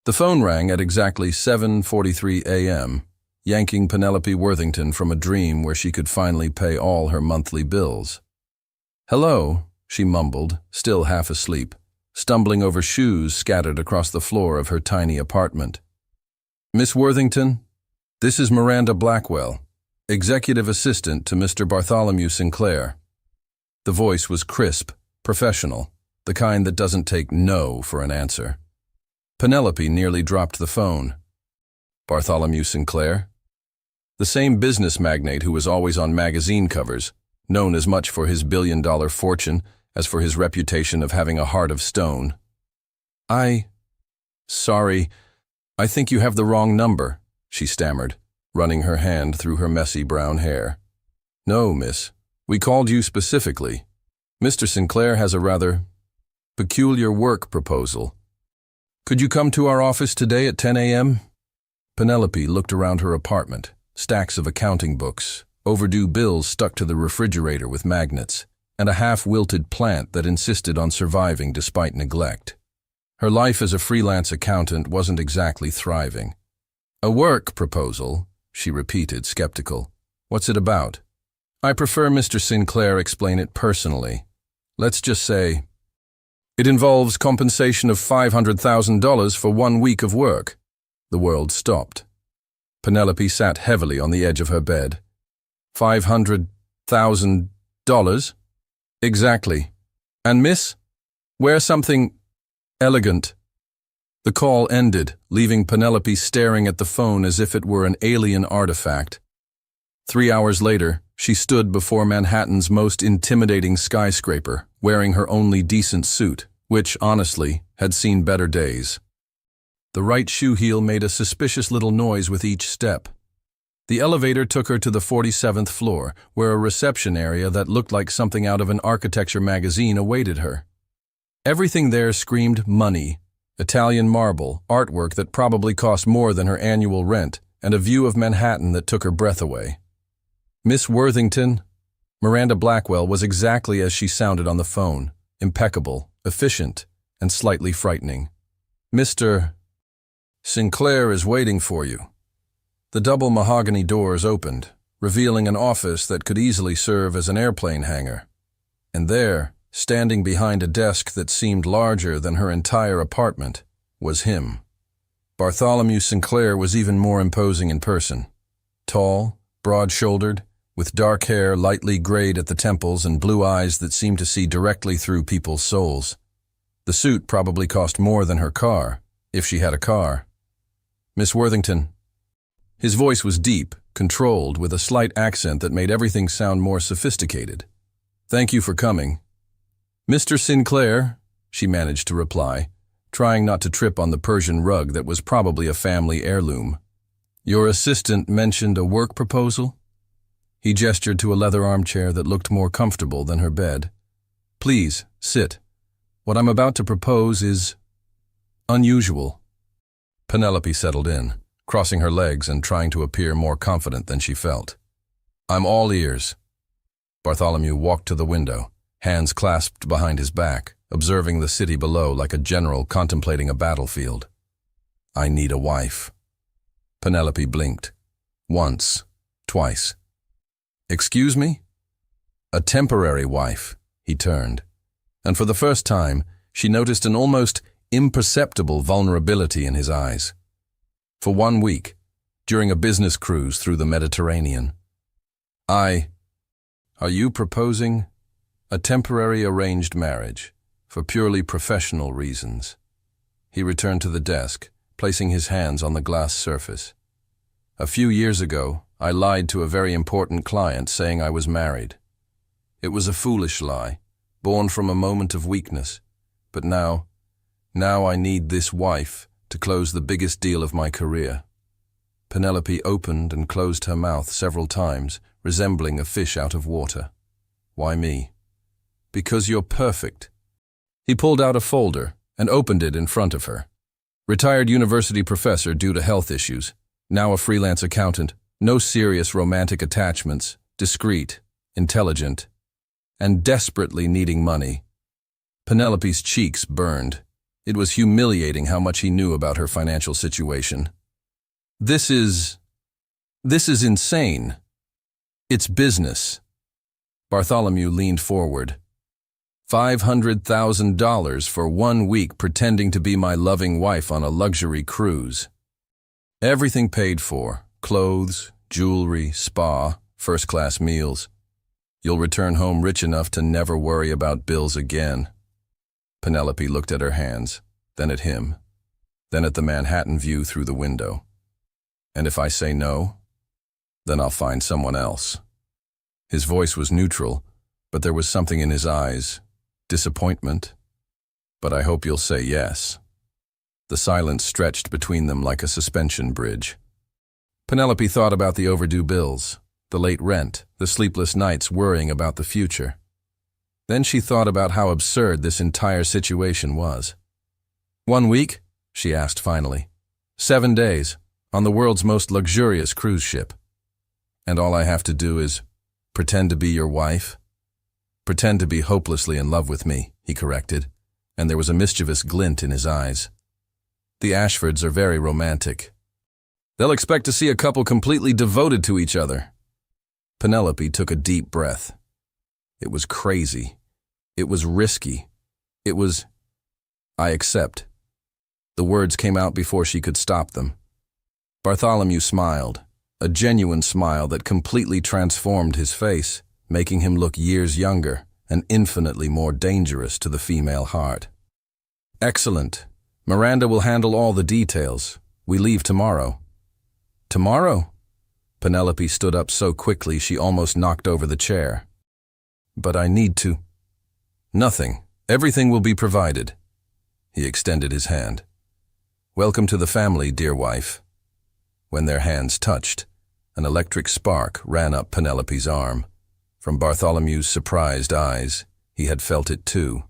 The phone rang at exactly 7:43 a.m., yanking Penelope Worthington from a dream where she could finally pay all her monthly bills. "Hello," she mumbled, still half asleep, stumbling over shoes scattered across the floor of her tiny apartment. "Miss Worthington, this is Miranda Blackwell, executive assistant to Mr. Bartholomew Sinclair." The voice was crisp, professional, the kind that doesn't take no for an answer. Penelope nearly dropped the phone. Bartholomew Sinclair? The same business magnate who was always on magazine covers, known as much for his billion-dollar fortune as for his reputation of having a heart of stone. Sorry, I think you have the wrong number," she stammered, running her hand through her messy brown hair. "No, miss. We called you specifically. Mr. Sinclair has a rather peculiar work proposal. Could you come to our office today at 10 a.m.? Penelope looked around her apartment, stacks of accounting books, overdue bills stuck to the refrigerator with magnets, and a half-wilted plant that insisted on surviving despite neglect. Her life as a freelance accountant wasn't exactly thriving. "A work proposal," she repeated, skeptical. "What's it about?" "I prefer Mr. Sinclair explain it personally. Let's just say, it involves compensation of $500,000 for 1 week of work." The world stopped. Penelope sat heavily on the edge of her bed. $500,000? Exactly. And miss? Wear something elegant. The call ended, leaving Penelope staring at the phone as if it were an alien artifact. 3 hours later, she stood before Manhattan's most intimidating skyscraper, wearing her only decent suit, which, honestly, had seen better days. The right shoe heel made a suspicious little noise with each step. The elevator took her to the 47th floor, where a reception area that looked like something out of an architecture magazine awaited her. Everything there screamed money: Italian marble, artwork that probably cost more than her annual rent, and a view of Manhattan that took her breath away. "Miss Worthington?" Miranda Blackwell was exactly as she sounded on the phone, impeccable, efficient, and slightly frightening. "Mr. Sinclair is waiting for you." The double mahogany doors opened, revealing an office that could easily serve as an airplane hangar. And there, standing behind a desk that seemed larger than her entire apartment, was him. Bartholomew Sinclair was even more imposing in person. Tall, broad-shouldered, with dark hair lightly grayed at the temples and blue eyes that seemed to see directly through people's souls. The suit probably cost more than her car, if she had a car. "Miss Worthington." His voice was deep, controlled, with a slight accent that made everything sound more sophisticated. "Thank you for coming." "Mr. Sinclair," she managed to reply, trying not to trip on the Persian rug that was probably a family heirloom. "Your assistant mentioned a work proposal?" He gestured to a leather armchair that looked more comfortable than her bed. "Please, sit. What I'm about to propose is unusual." Penelope settled in, crossing her legs and trying to appear more confident than she felt. "I'm all ears." Bartholomew walked to the window, hands clasped behind his back, observing the city below like a general contemplating a battlefield. "I need a wife." Penelope blinked. Once, twice. "Excuse me?" "A temporary wife," he turned. And for the first time, she noticed an almost imperceptible vulnerability in his eyes. "For 1 week, during a business cruise through the Mediterranean." Are you proposing a temporary arranged marriage for purely professional reasons?" He returned to the desk, placing his hands on the glass surface. "A few years ago, I lied to a very important client saying I was married. It was a foolish lie, born from a moment of weakness. But now I need this wife to close the biggest deal of my career." Penelope opened and closed her mouth several times, resembling a fish out of water. "Why me?" "Because you're perfect." He pulled out a folder and opened it in front of her. Retired university professor due to health issues, now a freelance accountant, no serious romantic attachments, discreet, intelligent, and desperately needing money. Penelope's cheeks burned. It was humiliating how much he knew about her financial situation. This is insane. It's business. Bartholomew leaned forward. $500,000 for 1 week pretending to be my loving wife on a luxury cruise. Everything paid for, clothes, jewelry, spa, first-class meals. You'll return home rich enough to never worry about bills again. Penelope looked at her hands, then at him, then at the Manhattan view through the window. And if I say no, then I'll find someone else. His voice was neutral, but there was something in his eyes, disappointment. But I hope you'll say yes. The silence stretched between them like a suspension bridge. Penelope thought about the overdue bills, the late rent, the sleepless nights worrying about the future. Then she thought about how absurd this entire situation was. 1 week? She asked finally. 7 days, on the world's most luxurious cruise ship. And all I have to do is pretend to be your wife? Pretend to be hopelessly in love with me, he corrected, and there was a mischievous glint in his eyes. The Ashfords are very romantic. They'll expect to see a couple completely devoted to each other. Penelope took a deep breath. It was crazy. It was risky. It was, I accept. The words came out before she could stop them. Bartholomew smiled, a genuine smile that completely transformed his face, making him look years younger and infinitely more dangerous to the female heart. Excellent. Miranda will handle all the details. We leave tomorrow. Tomorrow? Penelope stood up so quickly she almost knocked over the chair. But I need to. Nothing. Everything will be provided. He extended his hand. Welcome to the family, dear wife. When their hands touched, an electric spark ran up Penelope's arm. From Bartholomew's surprised eyes, he had felt it too.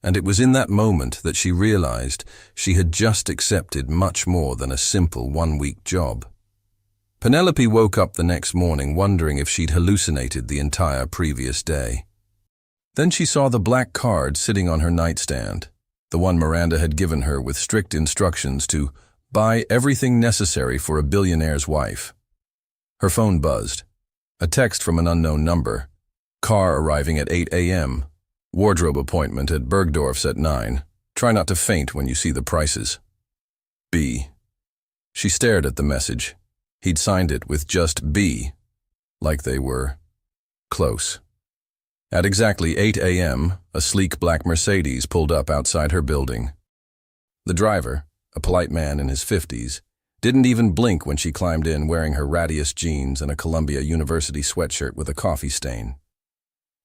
And it was in that moment that she realized she had just accepted much more than a simple 1-week job. Penelope woke up the next morning wondering if she'd hallucinated the entire previous day. Then she saw the black card sitting on her nightstand, the one Miranda had given her with strict instructions to buy everything necessary for a billionaire's wife. Her phone buzzed. A text from an unknown number. Car arriving at 8 a.m. Wardrobe appointment at Bergdorf's at 9. Try not to faint when you see the prices. B. She stared at the message. He'd signed it with just B, like they were close. At exactly 8 a.m., a sleek black Mercedes pulled up outside her building. The driver, a polite man in his 50s, didn't even blink when she climbed in wearing her rattiest jeans and a Columbia University sweatshirt with a coffee stain.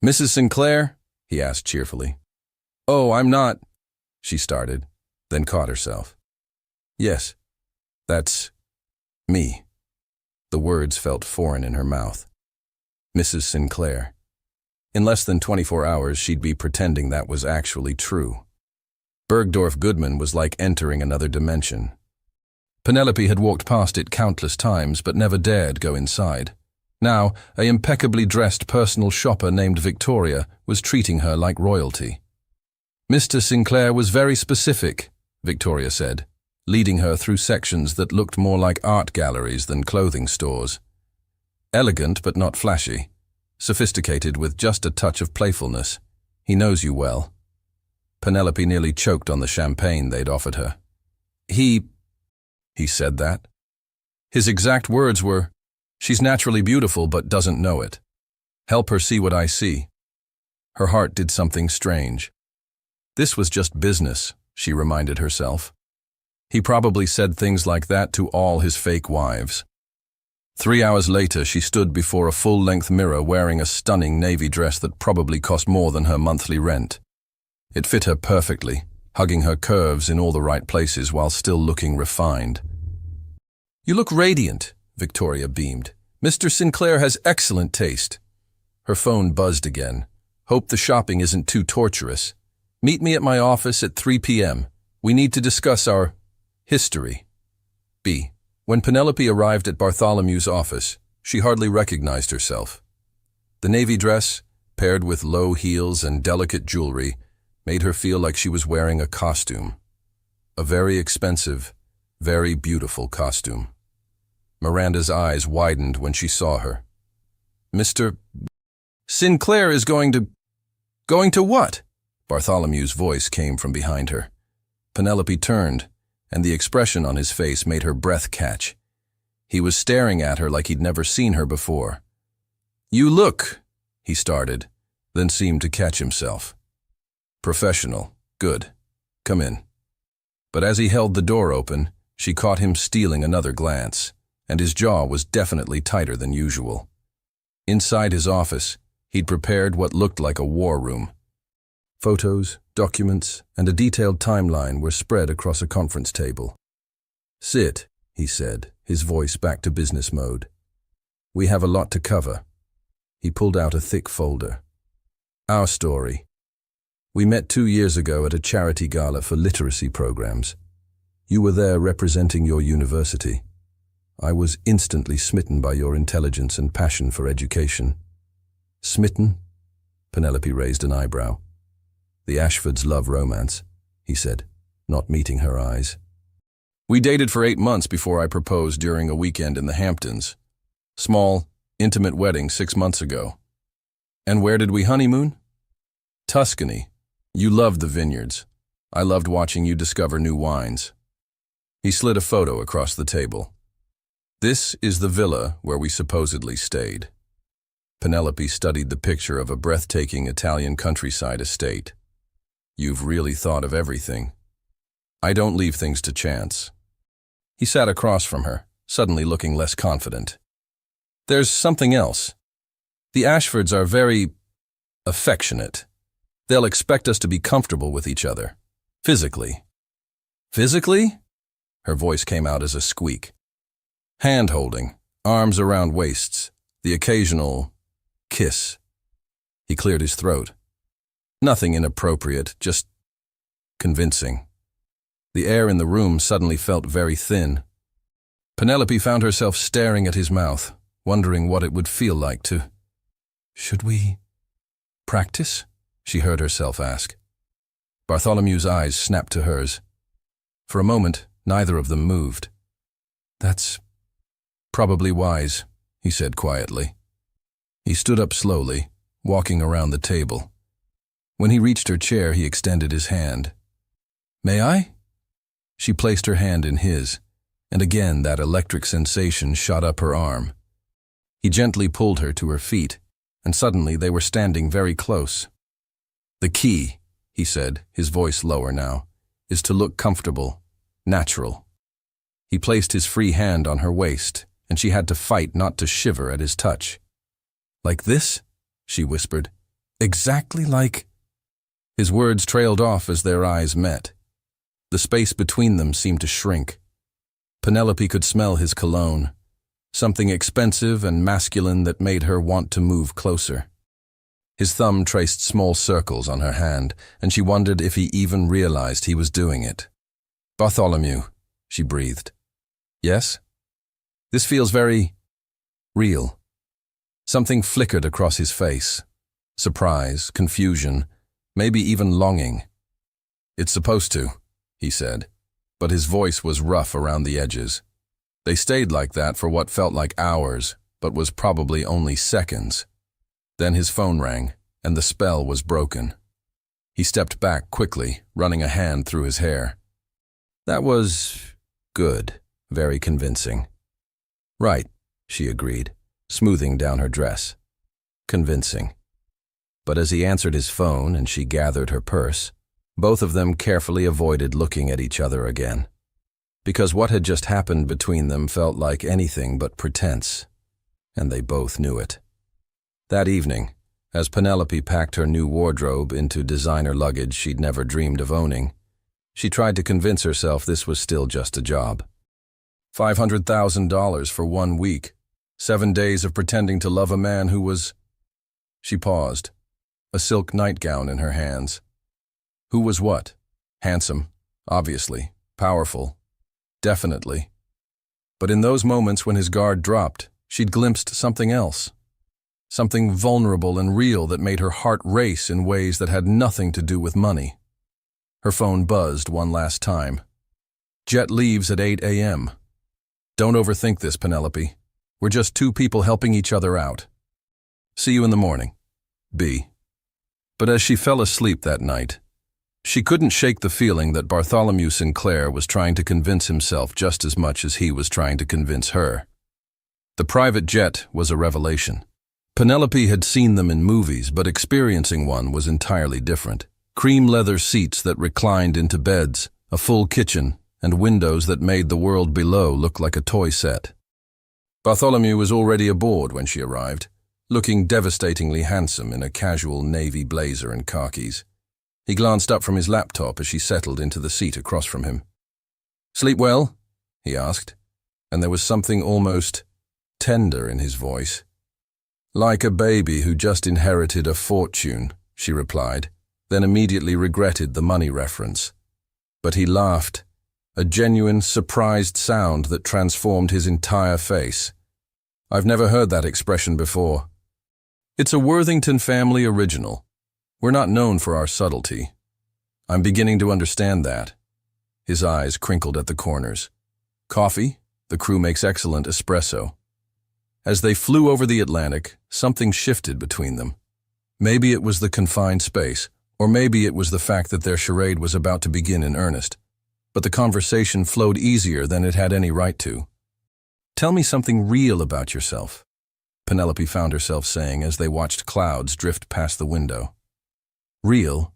"Mrs. Sinclair?" he asked cheerfully. "Oh, I'm not," she started, then caught herself. "Yes, that's me." The words felt foreign in her mouth. Mrs. Sinclair. In less than 24 hours, she'd be pretending that was actually true. Bergdorf Goodman was like entering another dimension. Penelope had walked past it countless times but never dared go inside. Now, an impeccably dressed personal shopper named Victoria was treating her like royalty. "Mr. Sinclair was very specific," Victoria said, leading her through sections that looked more like art galleries than clothing stores. Elegant but not flashy. Sophisticated with just a touch of playfulness. He knows you well. Penelope nearly choked on the champagne they'd offered her. He said that. His exact words were, "She's naturally beautiful but doesn't know it. Help her see what I see." Her heart did something strange. This was just business, she reminded herself. He probably said things like that to all his fake wives. 3 hours later, she stood before a full-length mirror wearing a stunning navy dress that probably cost more than her monthly rent. It fit her perfectly, hugging her curves in all the right places while still looking refined. "You look radiant," Victoria beamed. "Mr. Sinclair has excellent taste." Her phone buzzed again. "Hope the shopping isn't too torturous. Meet me at my office at 3 p.m. We need to discuss our history." B. When Penelope arrived at Bartholomew's office, she hardly recognized herself. The navy dress, paired with low heels and delicate jewelry, made her feel like she was wearing a costume. A very expensive, very beautiful costume. Miranda's eyes widened when she saw her. Mr. Sinclair is going to what? Bartholomew's voice came from behind her. Penelope turned, and the expression on his face made her breath catch. He was staring at her like he'd never seen her before. You look, he started, then seemed to catch himself. Professional. Good. Come in. But as he held the door open, she caught him stealing another glance, and his jaw was definitely tighter than usual. Inside his office, he'd prepared what looked like a war room. Photos, documents, and a detailed timeline were spread across a conference table. Sit, he said, his voice back to business mode. We have a lot to cover. He pulled out a thick folder. Our story. We met 2 years ago at a charity gala for literacy programs. You were there representing your university. I was instantly smitten by your intelligence and passion for education. Smitten? Penelope raised an eyebrow. The Ashfords love romance, he said, not meeting her eyes. We dated for 8 months before I proposed during a weekend in the Hamptons. Small, intimate wedding 6 months ago. And where did we honeymoon? Tuscany. You loved the vineyards. I loved watching you discover new wines. He slid a photo across the table. This is the villa where we supposedly stayed. Penelope studied the picture of a breathtaking Italian countryside estate. You've really thought of everything. I don't leave things to chance. He sat across from her, suddenly looking less confident. There's something else. The Ashfords are very affectionate. They'll expect us to be comfortable with each other. Physically. Physically? Her voice came out as a squeak. Hand-holding, arms around waists, the occasional kiss. He cleared his throat. Nothing inappropriate, just convincing. The air in the room suddenly felt very thin. Penelope found herself staring at his mouth, wondering what it would feel like to... Should we practice? She heard herself ask. Bartholomew's eyes snapped to hers. For a moment, neither of them moved. That's probably wise, he said quietly. He stood up slowly, walking around the table. When he reached her chair, he extended his hand. May I? She placed her hand in his, and again that electric sensation shot up her arm. He gently pulled her to her feet, and suddenly they were standing very close. The key, he said, his voice lower now, is to look comfortable, natural. He placed his free hand on her waist, and she had to fight not to shiver at his touch. Like this? She whispered. Exactly like... His words trailed off as their eyes met. The space between them seemed to shrink. Penelope could smell his cologne, something expensive and masculine that made her want to move closer. His thumb traced small circles on her hand, and she wondered if he even realized he was doing it. Bartholomew, she breathed. Yes? This feels very real. Something flickered across his face. Surprise, confusion, maybe even longing. It's supposed to, he said, but his voice was rough around the edges. They stayed like that for what felt like hours, but was probably only seconds. Then his phone rang, and the spell was broken. He stepped back quickly, running a hand through his hair. That was good, very convincing. Right, she agreed, smoothing down her dress. Convincing. But as he answered his phone and she gathered her purse, both of them carefully avoided looking at each other again. Because what had just happened between them felt like anything but pretense, and they both knew it. That evening, as Penelope packed her new wardrobe into designer luggage she'd never dreamed of owning, she tried to convince herself this was still just a job. $500,000 for 1 week, 7 days of pretending to love a man who was... She paused, a silk nightgown in her hands. Who was what? Handsome, obviously, powerful, definitely. But in those moments when his guard dropped, she'd glimpsed something else. Something vulnerable and real that made her heart race in ways that had nothing to do with money. Her phone buzzed one last time, Jet leaves at 8 a.m. Don't overthink this, Penelope. We're just two people helping each other out. See you in the morning. B. But as she fell asleep that night, she couldn't shake the feeling that Bartholomew Sinclair was trying to convince himself just as much as he was trying to convince her. The private jet was a revelation. Penelope had seen them in movies, but experiencing one was entirely different. Cream leather seats that reclined into beds, a full kitchen, and windows that made the world below look like a toy set. Bartholomew was already aboard when she arrived, looking devastatingly handsome in a casual navy blazer and khakis. He glanced up from his laptop as she settled into the seat across from him. "Sleep well?" he asked, and there was something almost tender in his voice. "Like a baby who just inherited a fortune," she replied, then immediately regretted the money reference. But he laughed, a genuine, surprised sound that transformed his entire face. "I've never heard that expression before. It's a Worthington family original. We're not known for our subtlety. I'm beginning to understand that." His eyes crinkled at the corners. "Coffee? The crew makes excellent espresso." As they flew over the Atlantic, something shifted between them. Maybe it was the confined space, or maybe it was the fact that their charade was about to begin in earnest. But the conversation flowed easier than it had any right to. "Tell me something real about yourself," Penelope found herself saying as they watched clouds drift past the window. "Real?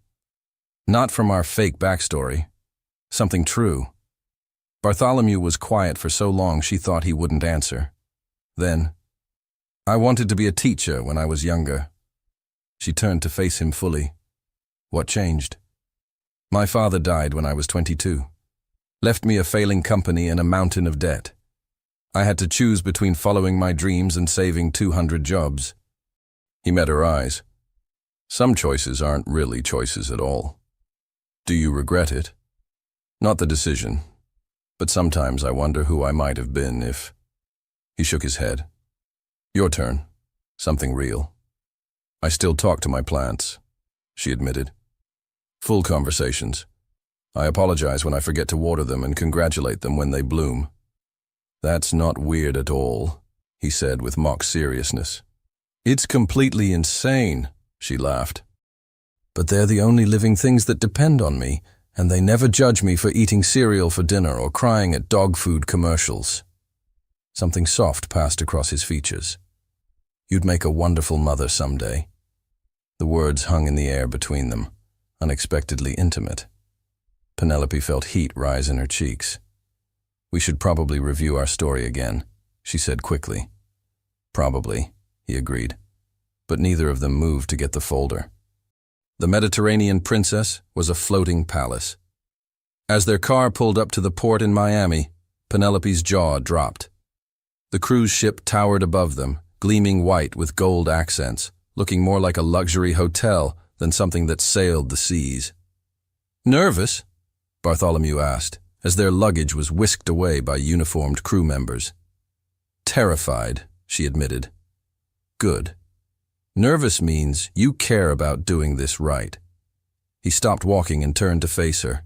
Not from our fake backstory. Something true." Bartholomew was quiet for so long she thought he wouldn't answer. Then, "I wanted to be a teacher when I was younger." She turned to face him fully. "What changed?" "My father died when I was 22. Left me a failing company and a mountain of debt. I had to choose between following my dreams and saving 200 jobs." He met her eyes. "Some choices aren't really choices at all. Do you regret it?" "Not the decision, but sometimes I wonder who I might have been if—" He shook his head. "Your turn. Something real." "I still talk to my plants," she admitted. "Full conversations. I apologize when I forget to water them and congratulate them when they bloom." "That's not weird at all," he said with mock seriousness. "It's completely insane," she laughed. "But they're the only living things that depend on me, and they never judge me for eating cereal for dinner or crying at dog food commercials." Something soft passed across his features. "You'd make a wonderful mother someday." The words hung in the air between them, unexpectedly intimate. Penelope felt heat rise in her cheeks. "We should probably review our story again," she said quickly. "Probably," he agreed, but neither of them moved to get the folder. The Mediterranean Princess was a floating palace. As their car pulled up to the port in Miami, Penelope's jaw dropped. The cruise ship towered above them, gleaming white with gold accents, looking more like a luxury hotel than something that sailed the seas. "Nervous?" Bartholomew asked, as their luggage was whisked away by uniformed crew members. "Terrified," she admitted. "Good. Nervous means you care about doing this right." He stopped walking and turned to face her.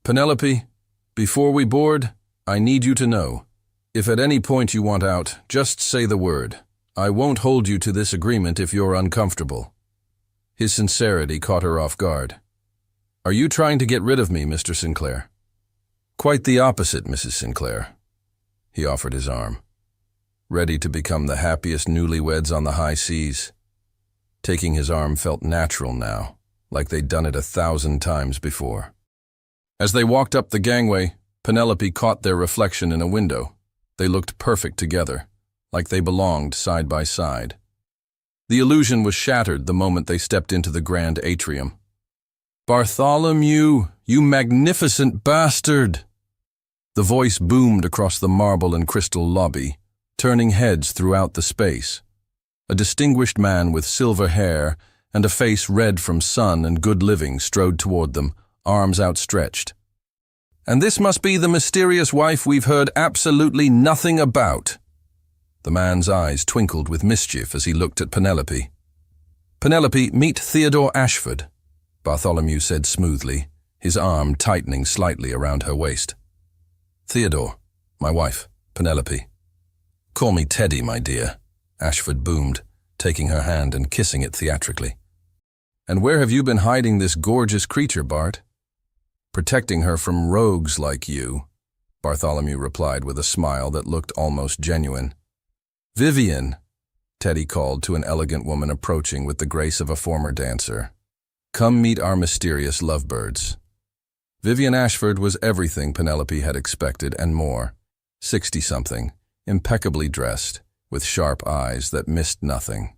"Penelope, before we board, I need you to know. If at any point you want out, just say the word. I won't hold you to this agreement if you're uncomfortable." His sincerity caught her off guard. "Are you trying to get rid of me, Mr. Sinclair?" "Quite the opposite, Mrs. Sinclair." He offered his arm. "Ready to become the happiest newlyweds on the high seas." Taking his arm felt natural now, like they'd done it 1,000 times before. As they walked up the gangway, Penelope caught their reflection in a window. They looked perfect together, like they belonged side by side. The illusion was shattered the moment they stepped into the grand atrium. "Bartholomew, you magnificent bastard!" The voice boomed across the marble and crystal lobby, turning heads throughout the space. A distinguished man with silver hair and a face red from sun and good living strode toward them, arms outstretched. "And this must be the mysterious wife we've heard absolutely nothing about." The man's eyes twinkled with mischief as he looked at Penelope. "Penelope, meet Theodore Ashford," Bartholomew said smoothly, his arm tightening slightly around her waist. Theodore, my wife, Penelope. Call me Teddy, my dear, Ashford boomed, taking her hand and kissing it theatrically. And where have you been hiding this gorgeous creature, Bart? Protecting her from rogues like you, Bartholomew replied with a smile that looked almost genuine. Vivian, Teddy called to an elegant woman approaching with the grace of a former dancer. Come meet our mysterious lovebirds. Vivian Ashford was everything Penelope had expected and more. 60-something, impeccably dressed, with sharp eyes that missed nothing.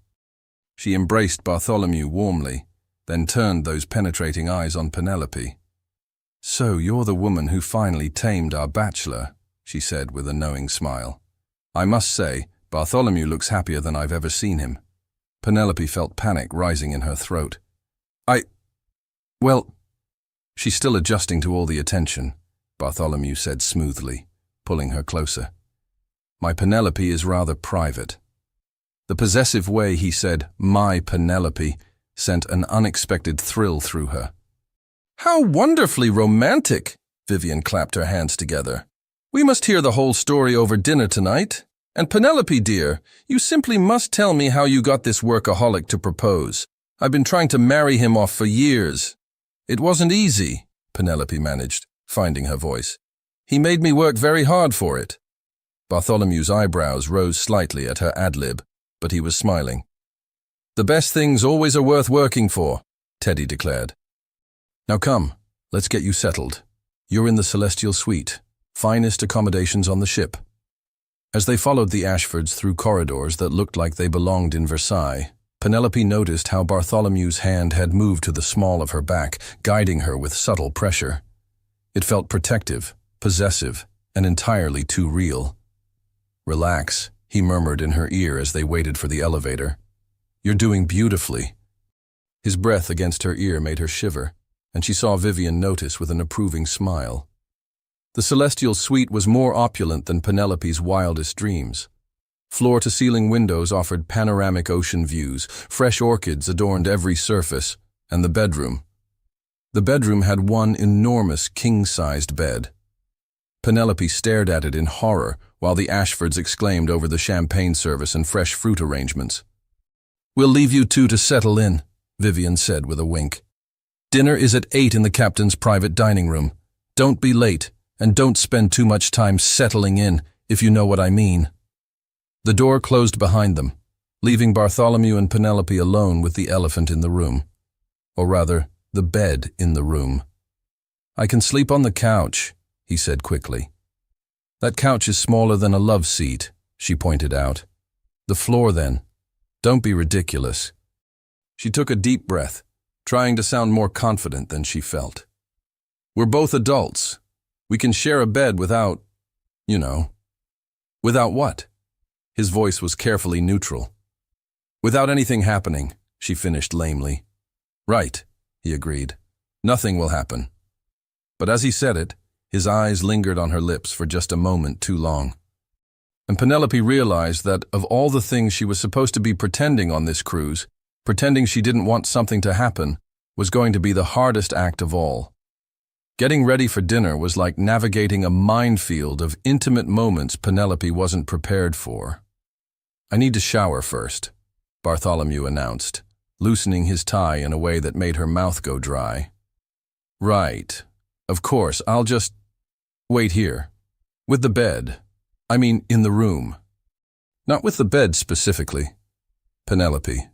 She embraced Bartholomew warmly, then turned those penetrating eyes on Penelope. So you're the woman who finally tamed our bachelor, she said with a knowing smile. I must say, Bartholomew looks happier than I've ever seen him. Penelope felt panic rising in her throat. Well, she's still adjusting to all the attention, Bartholomew said smoothly, pulling her closer. My Penelope is rather private. The possessive way he said, my Penelope, sent an unexpected thrill through her. How wonderfully romantic! Vivian clapped her hands together. We must hear the whole story over dinner tonight. And Penelope, dear, you simply must tell me how you got this workaholic to propose. I've been trying to marry him off for years. It wasn't easy, Penelope managed, finding her voice. He made me work very hard for it. Bartholomew's eyebrows rose slightly at her ad-lib, but he was smiling. The best things always are worth working for, Teddy declared. Now come, let's get you settled. You're in the Celestial Suite, finest accommodations on the ship. As they followed the Ashfords through corridors that looked like they belonged in Versailles, Penelope noticed how Bartholomew's hand had moved to the small of her back, guiding her with subtle pressure. It felt protective, possessive, and entirely too real. Relax, he murmured in her ear as they waited for the elevator. You're doing beautifully. His breath against her ear made her shiver, and she saw Vivian notice with an approving smile. The Celestial Suite was more opulent than Penelope's wildest dreams. Floor-to-ceiling windows offered panoramic ocean views, fresh orchids adorned every surface, and the bedroom. The bedroom had one enormous king-sized bed. Penelope stared at it in horror, while the Ashfords exclaimed over the champagne service and fresh fruit arrangements. We'll leave you two to settle in, Vivian said with a wink. Dinner is at 8 in the captain's private dining room. Don't be late, and don't spend too much time settling in, if you know what I mean. The door closed behind them, leaving Bartholomew and Penelope alone with the elephant in the room. Or rather, the bed in the room. I can sleep on the couch, he said quickly. That couch is smaller than a love seat, she pointed out. The floor, then. Don't be ridiculous. She took a deep breath, trying to sound more confident than she felt. We're both adults. We can share a bed without, Without what? His voice was carefully neutral. Without anything happening, she finished lamely. Right, he agreed. Nothing will happen. But as he said it, his eyes lingered on her lips for just a moment too long. And Penelope realized that of all the things she was supposed to be pretending on this cruise, pretending she didn't want something to happen was going to be the hardest act of all. Getting ready for dinner was like navigating a minefield of intimate moments Penelope wasn't prepared for. I need to shower first, Bartholomew announced, loosening his tie in a way that made her mouth go dry. Right. Of course, I'll just wait here. With the bed. I mean, in the room. Not with the bed specifically. Penelope.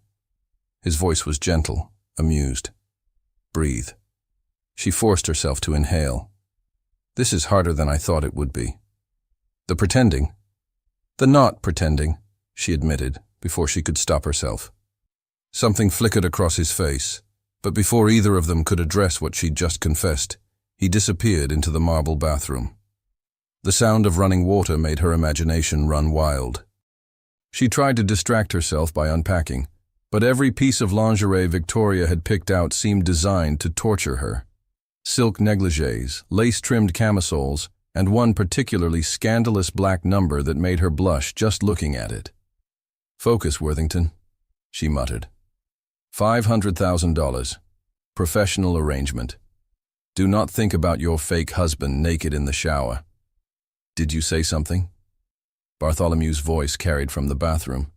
His voice was gentle, amused. Breathe. She forced herself to inhale. This is harder than I thought it would be. The pretending. The not pretending, she admitted, before she could stop herself. Something flickered across his face, but before either of them could address what she'd just confessed, he disappeared into the marble bathroom. The sound of running water made her imagination run wild. She tried to distract herself by unpacking, but every piece of lingerie Victoria had picked out seemed designed to torture her. Silk negligées, lace-trimmed camisoles, and one particularly scandalous black number that made her blush just looking at it. Focus, Worthington, she muttered. $500,000. Professional arrangement. Do not think about your fake husband naked in the shower. Did you say something? Bartholomew's voice carried from the bathroom.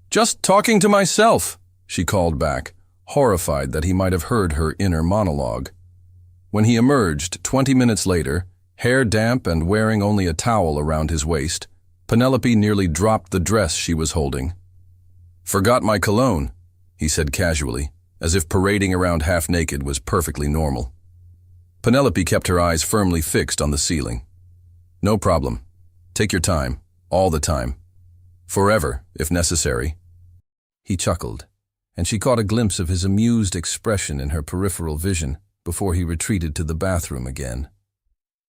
Just talking to myself, she called back, horrified that he might have heard her inner monologue. When he emerged 20 minutes later, hair damp and wearing only a towel around his waist, Penelope nearly dropped the dress she was holding. Forgot my cologne, he said casually, as if parading around half-naked was perfectly normal. Penelope kept her eyes firmly fixed on the ceiling. No problem. Take your time, all the time. Forever, if necessary. He chuckled, and she caught a glimpse of his amused expression in her peripheral vision before he retreated to the bathroom again.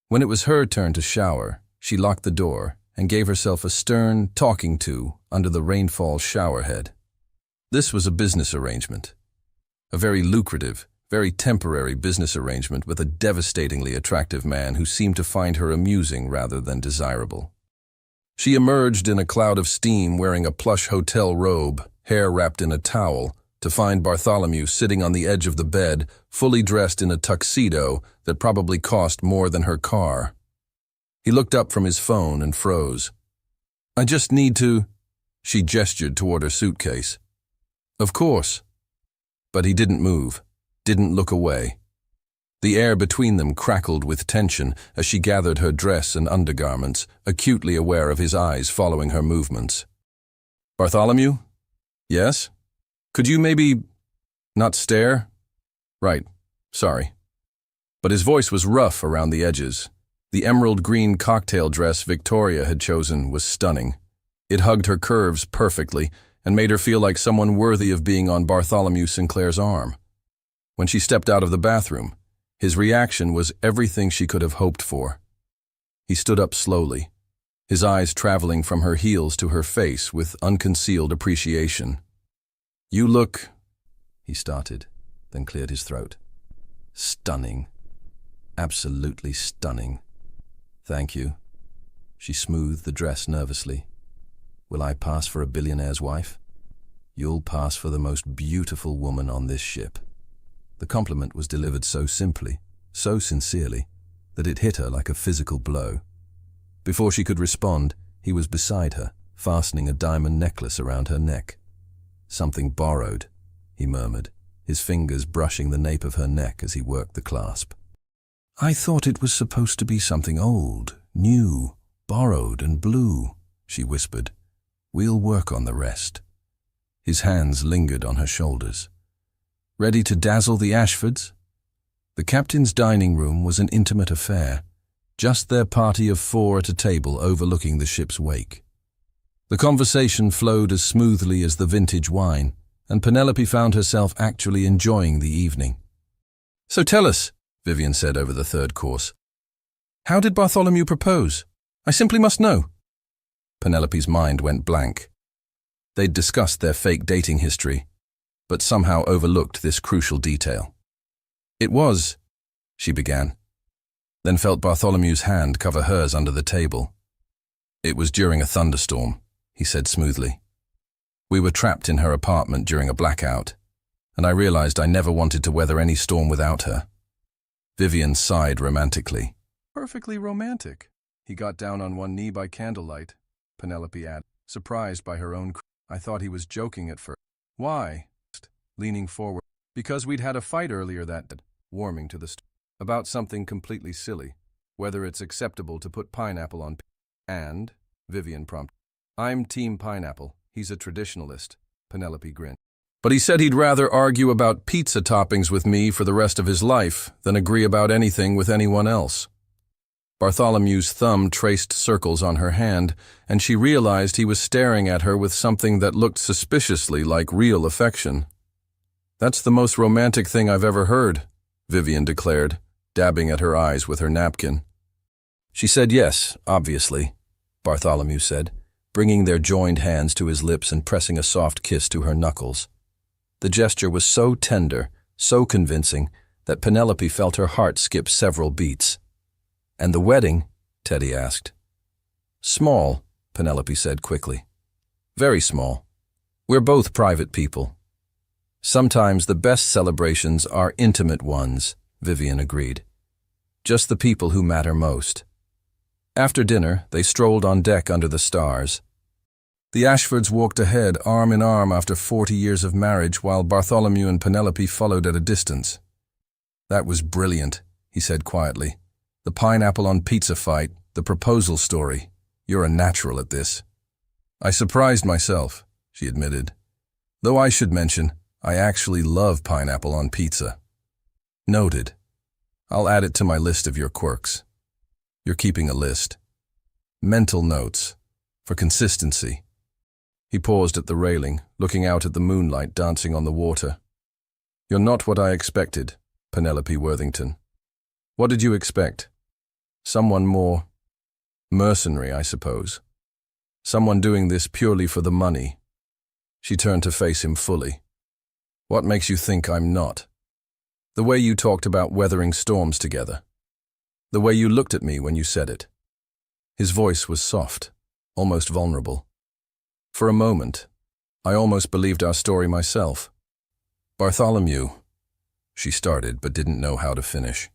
When it was her turn to shower, she locked the door and gave herself a stern talking to under the rainfall showerhead. This was a business arrangement. A very lucrative, very temporary business arrangement with a devastatingly attractive man who seemed to find her amusing rather than desirable. She emerged in a cloud of steam wearing a plush hotel robe, hair wrapped in a towel, to find Bartholomew sitting on the edge of the bed, fully dressed in a tuxedo that probably cost more than her car. He looked up from his phone and froze. I just need to... She gestured toward her suitcase. Of course. But he didn't move, didn't look away. The air between them crackled with tension as she gathered her dress and undergarments, acutely aware of his eyes following her movements. Bartholomew? Yes? Could you maybe... not stare? Right. Sorry. But his voice was rough around the edges. The emerald green cocktail dress Victoria had chosen was stunning. It hugged her curves perfectly and made her feel like someone worthy of being on Bartholomew Sinclair's arm. When she stepped out of the bathroom, his reaction was everything she could have hoped for. He stood up slowly, his eyes traveling from her heels to her face with unconcealed appreciation. You look, he started, then cleared his throat. Stunning. Absolutely stunning. Thank you. She smoothed the dress nervously. Will I pass for a billionaire's wife? You'll pass for the most beautiful woman on this ship. The compliment was delivered so simply, so sincerely, that it hit her like a physical blow. Before she could respond, he was beside her, fastening a diamond necklace around her neck. Something borrowed, he murmured, his fingers brushing the nape of her neck as he worked the clasp. I thought it was supposed to be something old, new, borrowed and blue, she whispered. We'll work on the rest. His hands lingered on her shoulders. Ready to dazzle the Ashfords? The captain's dining room was an intimate affair, just their party of 4 at a table overlooking the ship's wake. The conversation flowed as smoothly as the vintage wine, and Penelope found herself actually enjoying the evening. So tell us, Vivian said over the third course. How did Bartholomew propose? I simply must know. Penelope's mind went blank. They'd discussed their fake dating history, but somehow overlooked this crucial detail. It was, she began, then felt Bartholomew's hand cover hers under the table. It was during a thunderstorm, he said smoothly. We were trapped in her apartment during a blackout, and I realized I never wanted to weather any storm without her. Vivian sighed romantically. Perfectly romantic. He got down on one knee by candlelight, Penelope added, surprised by her own. I thought he was joking at first. Why? Leaning forward. Because we'd had a fight earlier that day, warming to the about something completely silly, whether it's acceptable to put pineapple on. And, Vivian prompted. I'm team pineapple. He's a traditionalist, Penelope grinned. But he said he'd rather argue about pizza toppings with me for the rest of his life than agree about anything with anyone else. Bartholomew's thumb traced circles on her hand, and she realized he was staring at her with something that looked suspiciously like real affection. That's the most romantic thing I've ever heard, Vivian declared, dabbing at her eyes with her napkin. She said yes, obviously, Bartholomew said, bringing their joined hands to his lips and pressing a soft kiss to her knuckles. The gesture was so tender, so convincing, that Penelope felt her heart skip several beats. And the wedding? Teddy asked. Small, Penelope said quickly. Very small. We're both private people. Sometimes the best celebrations are intimate ones, Vivian agreed. Just the people who matter most. After dinner, they strolled on deck under the stars. The Ashfords walked ahead, arm in arm after 40 years of marriage, while Bartholomew and Penelope followed at a distance. "That was brilliant," he said quietly. "The pineapple on pizza fight, the proposal story. You're a natural at this." "I surprised myself," she admitted. "Though I should mention, I actually love pineapple on pizza." "Noted. I'll add it to my list of your quirks." "You're keeping a list." "Mental notes. For consistency." He paused at the railing, looking out at the moonlight dancing on the water. "You're not what I expected, Penelope Worthington." "What did you expect?" "Someone more mercenary, I suppose. Someone doing this purely for the money." She turned to face him fully. "What makes you think I'm not?" "The way you talked about weathering storms together. The way you looked at me when you said it." His voice was soft, almost vulnerable. "For a moment, I almost believed our story myself." "Bartholomew," she started but didn't know how to finish.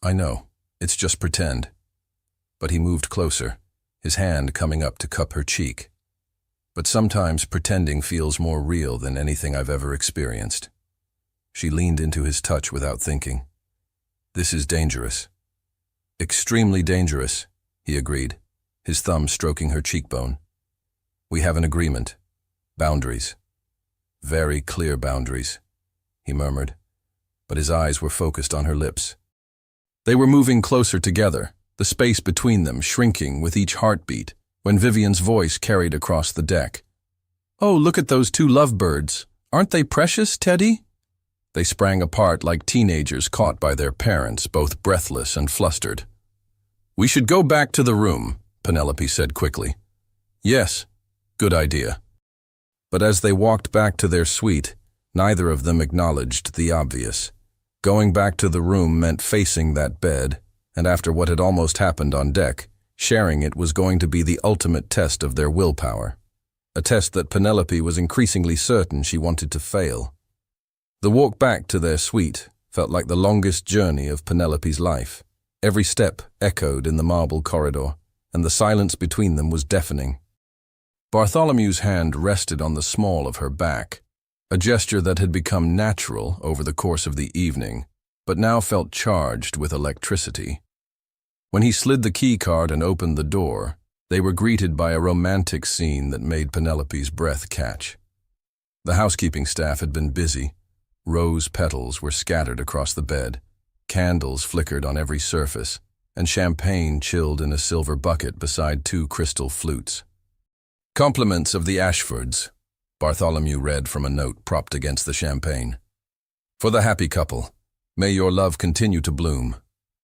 "I know, it's just pretend." But he moved closer, his hand coming up to cup her cheek. "But sometimes pretending feels more real than anything I've ever experienced." She leaned into his touch without thinking. "This is dangerous." "Extremely dangerous," he agreed, his thumb stroking her cheekbone. "We have an agreement. Boundaries. Very clear boundaries," he murmured, but his eyes were focused on her lips. They were moving closer together, the space between them shrinking with each heartbeat, when Vivian's voice carried across the deck. "Oh, look at those two lovebirds. Aren't they precious, Teddy?" They sprang apart like teenagers caught by their parents, both breathless and flustered. "We should go back to the room," Penelope said quickly. "Yes, good idea." But as they walked back to their suite, neither of them acknowledged the obvious. Going back to the room meant facing that bed, and after what had almost happened on deck, sharing it was going to be the ultimate test of their willpower. A test that Penelope was increasingly certain she wanted to fail. The walk back to their suite felt like the longest journey of Penelope's life. Every step echoed in the marble corridor, and the silence between them was deafening. Bartholomew's hand rested on the small of her back, a gesture that had become natural over the course of the evening, but now felt charged with electricity. When he slid the key card and opened the door, they were greeted by a romantic scene that made Penelope's breath catch. The housekeeping staff had been busy. Rose petals were scattered across the bed, candles flickered on every surface, and champagne chilled in a silver bucket beside two crystal flutes. "Compliments of the Ashfords," Bartholomew read from a note propped against the champagne. "For the happy couple, may your love continue to bloom.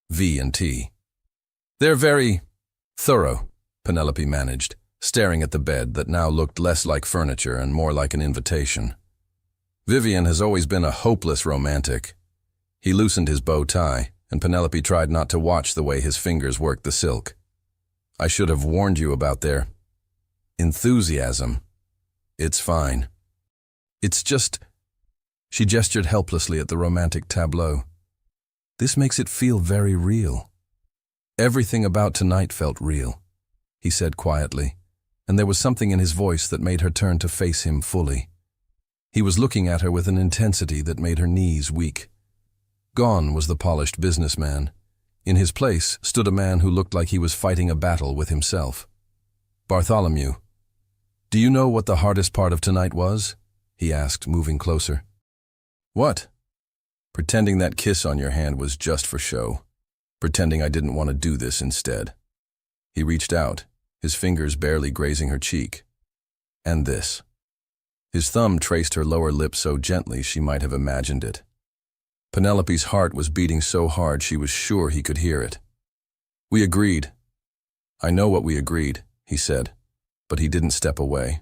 V&T. "They're very thorough," Penelope managed, staring at the bed that now looked less like furniture and more like an invitation. "Vivian has always been a hopeless romantic." He loosened his bow tie, and Penelope tried not to watch the way his fingers worked the silk. "I should have warned you about their enthusiasm." "It's fine. It's just—" She gestured helplessly at the romantic tableau. "This makes it feel very real." "Everything about tonight felt real," he said quietly, and there was something in his voice that made her turn to face him fully. He was looking at her with an intensity that made her knees weak. Gone was the polished businessman. In his place stood a man who looked like he was fighting a battle with himself. "Bartholomew, do you know what the hardest part of tonight was?" he asked, moving closer. "What?" "Pretending that kiss on your hand was just for show. Pretending I didn't want to do this instead." He reached out, his fingers barely grazing her cheek. "And this." His thumb traced her lower lip so gently she might have imagined it. Penelope's heart was beating so hard she was sure he could hear it. "We agreed." "I know what we agreed," he said, but he didn't step away.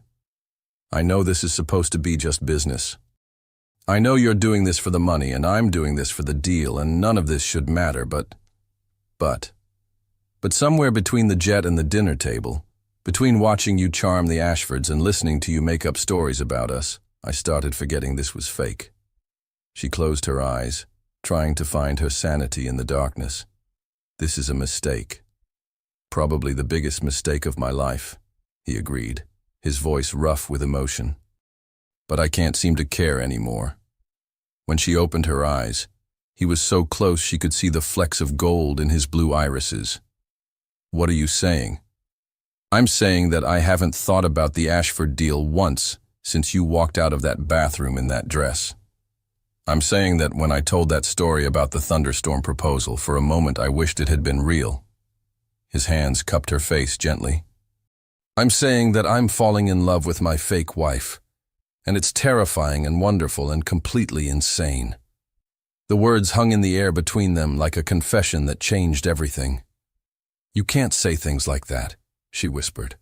"I know this is supposed to be just business. I know you're doing this for the money and I'm doing this for the deal, and none of this should matter, but somewhere between the jet and the dinner table, between watching you charm the Ashfords and listening to you make up stories about us, I started forgetting this was fake." She closed her eyes, trying to find her sanity in the darkness. "This is a mistake." Probably the biggest mistake of my life, he agreed, his voice rough with emotion. But I can't seem to care anymore. When she opened her eyes, he was so close she could see the flecks of gold in his blue irises. What are you saying? I'm saying that I haven't thought about the Ashford deal once since you walked out of that bathroom in that dress. I'm saying that when I told that story about the thunderstorm proposal, for a moment I wished it had been real. His hands cupped her face gently. I'm saying that I'm falling in love with my fake wife, and it's terrifying and wonderful and completely insane. The words hung in the air between them like a confession that changed everything. You can't say things like that, she whispered.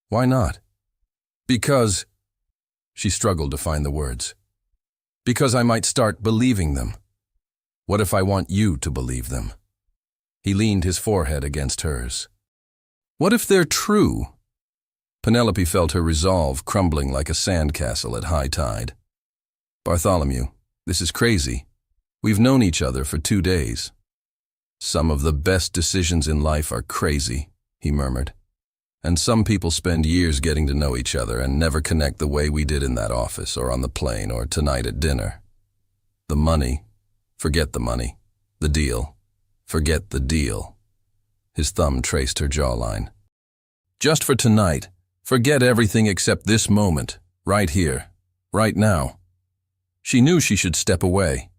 Why not? Because... She struggled to find the words. Because I might start believing them. What if I want you to believe them? He leaned his forehead against hers. What if they're true? Penelope felt her resolve crumbling like a sandcastle at high tide. Bartholomew, this is crazy. We've known each other for 2 days. Some of the best decisions in life are crazy, he murmured. And some people spend years getting to know each other and never connect the way we did in that office or on the plane or tonight at dinner. The money, forget the money. The deal, forget the deal. His thumb traced her jawline. Just for tonight, forget everything except this moment, right here, right now. She knew she should step away,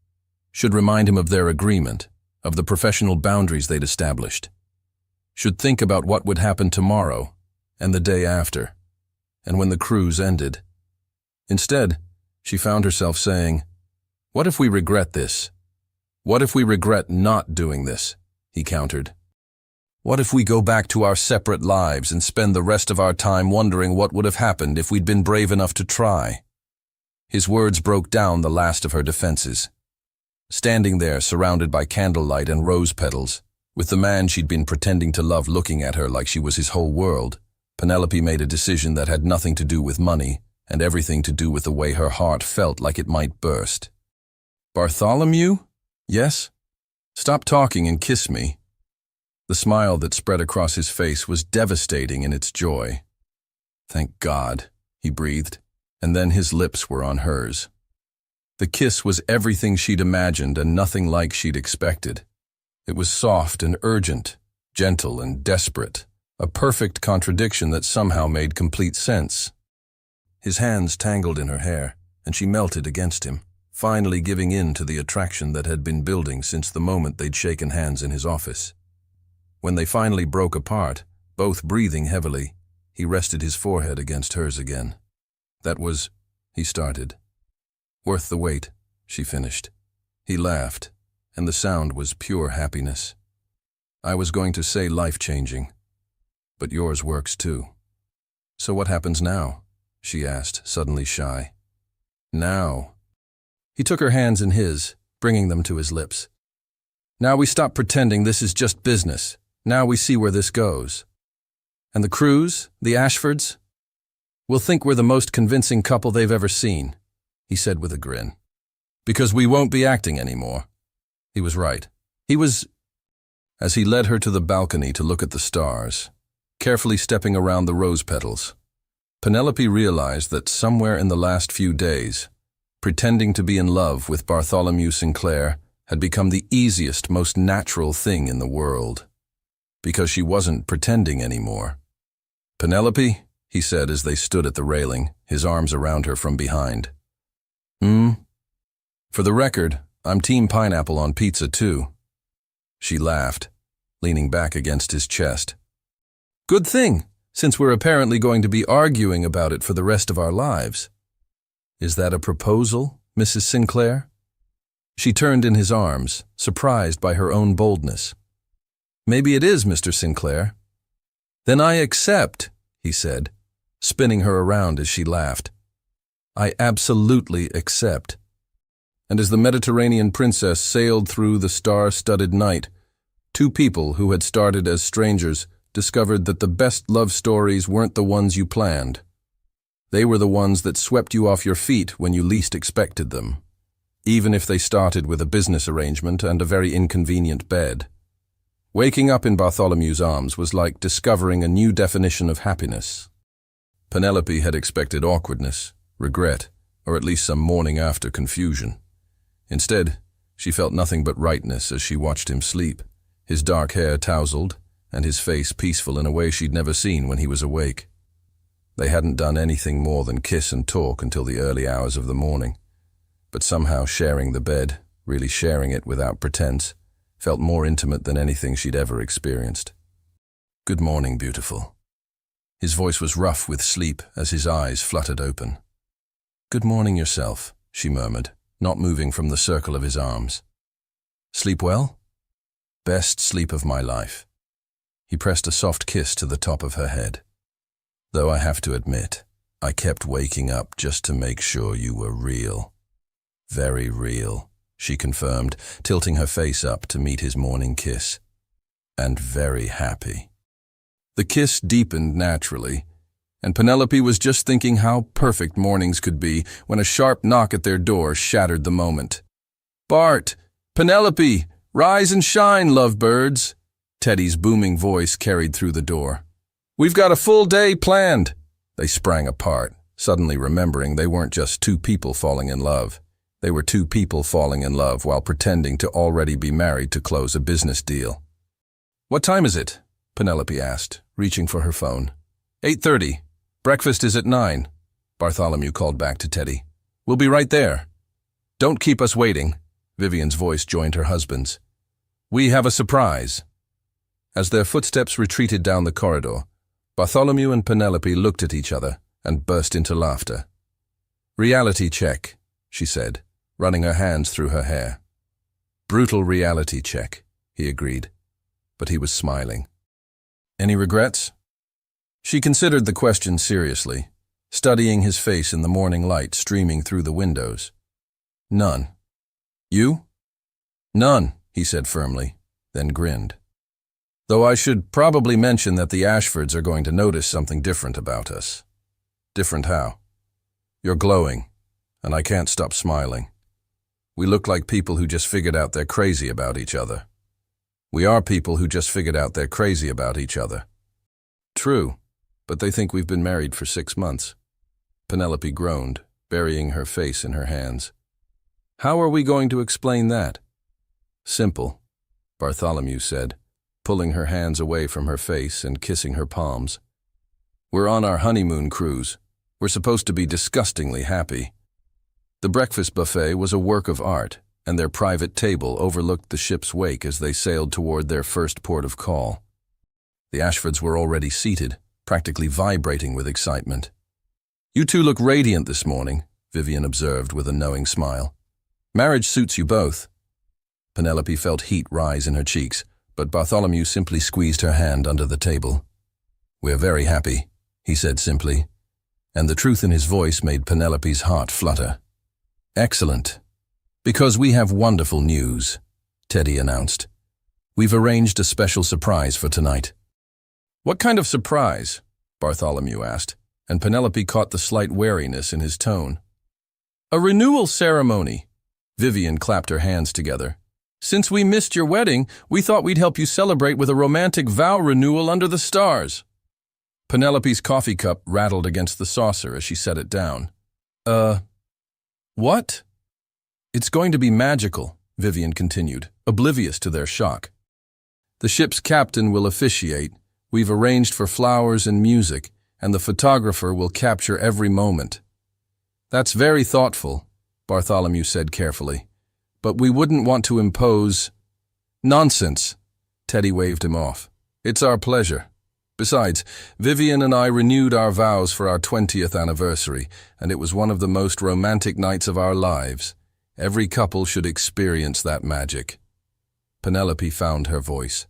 should remind him of their agreement, of the professional boundaries they'd established. Should think about what would happen tomorrow and the day after, and when the cruise ended. Instead, she found herself saying, "What if we regret this? What if we regret not doing this?" he countered. "What if we go back to our separate lives and spend the rest of our time wondering what would have happened if we'd been brave enough to try?" His words broke down the last of her defenses. Standing there, surrounded by candlelight and rose petals, with the man she'd been pretending to love looking at her like she was his whole world, Penelope made a decision that had nothing to do with money and everything to do with the way her heart felt like it might burst. "Bartholomew? Yes? Stop talking and kiss me." The smile that spread across his face was devastating in its joy. "Thank God," he breathed, and then his lips were on hers. The kiss was everything she'd imagined and nothing like she'd expected. It was soft and urgent, gentle and desperate, a perfect contradiction that somehow made complete sense. His hands tangled in her hair, and she melted against him, finally giving in to the attraction that had been building since the moment they'd shaken hands in his office. When they finally broke apart, both breathing heavily, he rested his forehead against hers again. "That was," he started. "Worth the wait," she finished. He laughed, and the sound was pure happiness. "I was going to say life-changing, but yours works too." "So what happens now?" she asked, suddenly shy. "Now." He took her hands in his, bringing them to his lips. "Now we stop pretending this is just business. Now we see where this goes. And the cruise, the Ashfords, will think we're the most convincing couple they've ever seen," he said with a grin. "Because we won't be acting anymore." He was right. As he led her to the balcony to look at the stars, carefully stepping around the rose petals, Penelope realized that somewhere in the last few days, pretending to be in love with Bartholomew Sinclair had become the easiest, most natural thing in the world. Because she wasn't pretending anymore. "Penelope," he said as they stood at the railing, his arms around her from behind. "For the record, I'm Team Pineapple on pizza too." She laughed, leaning back against his chest. "Good thing, since we're apparently going to be arguing about it for the rest of our lives." "Is that a proposal, Mrs. Sinclair?" She turned in his arms, surprised by her own boldness. "Maybe it is, Mr. Sinclair." "Then I accept," he said, spinning her around as she laughed. "I absolutely accept." And as the Mediterranean princess sailed through the star-studded night, two people who had started as strangers discovered that the best love stories weren't the ones you planned. They were the ones that swept you off your feet when you least expected them, even if they started with a business arrangement and a very inconvenient bed. Waking up in Bartholomew's arms was like discovering a new definition of happiness. Penelope had expected awkwardness, regret, or at least some morning-after confusion. Instead, she felt nothing but rightness as she watched him sleep, his dark hair tousled, and his face peaceful in a way she'd never seen when he was awake. They hadn't done anything more than kiss and talk until the early hours of the morning, but somehow sharing the bed, really sharing it without pretense, felt more intimate than anything she'd ever experienced. "Good morning, beautiful." His voice was rough with sleep as his eyes fluttered open. "Good morning yourself," she murmured, not moving from the circle of his arms. "Sleep well?" "Best sleep of my life." He pressed a soft kiss to the top of her head. "Though I have to admit, I kept waking up just to make sure you were real." "Very real," she confirmed, tilting her face up to meet his morning kiss. "And very happy." The kiss deepened naturally, and Penelope was just thinking how perfect mornings could be when a sharp knock at their door shattered the moment. "Bart! Penelope! Rise and shine, lovebirds!" Teddy's booming voice carried through the door. "We've got a full day planned." They sprang apart, suddenly remembering they weren't just two people falling in love. They were two people falling in love while pretending to already be married to close a business deal. "What time is it?" Penelope asked, reaching for her phone. 8:30. Breakfast is at 9, Bartholomew called back to Teddy. "We'll be right there." "Don't keep us waiting," Vivian's voice joined her husband's. "We have a surprise." As their footsteps retreated down the corridor, Bartholomew and Penelope looked at each other and burst into laughter. "Reality check," she said, running her hands through her hair. "Brutal reality check," he agreed, but he was smiling. "Any regrets?" She considered the question seriously, studying his face in the morning light streaming through the windows. "None." "You?" "None," he said firmly, then grinned. "Though I should probably mention that the Ashfords are going to notice something different about us." "Different how?" "You're glowing, and I can't stop smiling. We look like people who just figured out they're crazy about each other." "We are people who just figured out they're crazy about each other." "True, but they think we've been married for 6 months." Penelope groaned, burying her face in her hands. "How are we going to explain that?" "Simple," Bartholomew said, pulling her hands away from her face and kissing her palms. "We're on our honeymoon cruise. We're supposed to be disgustingly happy." The breakfast buffet was a work of art, and their private table overlooked the ship's wake as they sailed toward their first port of call. The Ashfords were already seated, practically vibrating with excitement. "You two look radiant this morning," Vivian observed with a knowing smile. "Marriage suits you both." Penelope felt heat rise in her cheeks, but Bartholomew simply squeezed her hand under the table. "We're very happy," he said simply, and the truth in his voice made Penelope's heart flutter. "Excellent. Because we have wonderful news," Teddy announced. "We've arranged a special surprise for tonight." "What kind of surprise?" Bartholomew asked, and Penelope caught the slight wariness in his tone. "A renewal ceremony." Vivian clapped her hands together. "Since we missed your wedding, we thought we'd help you celebrate with a romantic vow renewal under the stars." Penelope's coffee cup rattled against the saucer as she set it down. What?" "It's going to be magical," Vivian continued, oblivious to their shock. "The ship's captain will officiate. We've arranged for flowers and music, and the photographer will capture every moment." "That's very thoughtful," Bartholomew said carefully. "But we wouldn't want to impose—" "Nonsense," Teddy waved him off. "It's our pleasure. Besides, Vivian and I renewed our vows for our 20th anniversary, and it was one of the most romantic nights of our lives. Every couple should experience that magic." Penelope found her voice.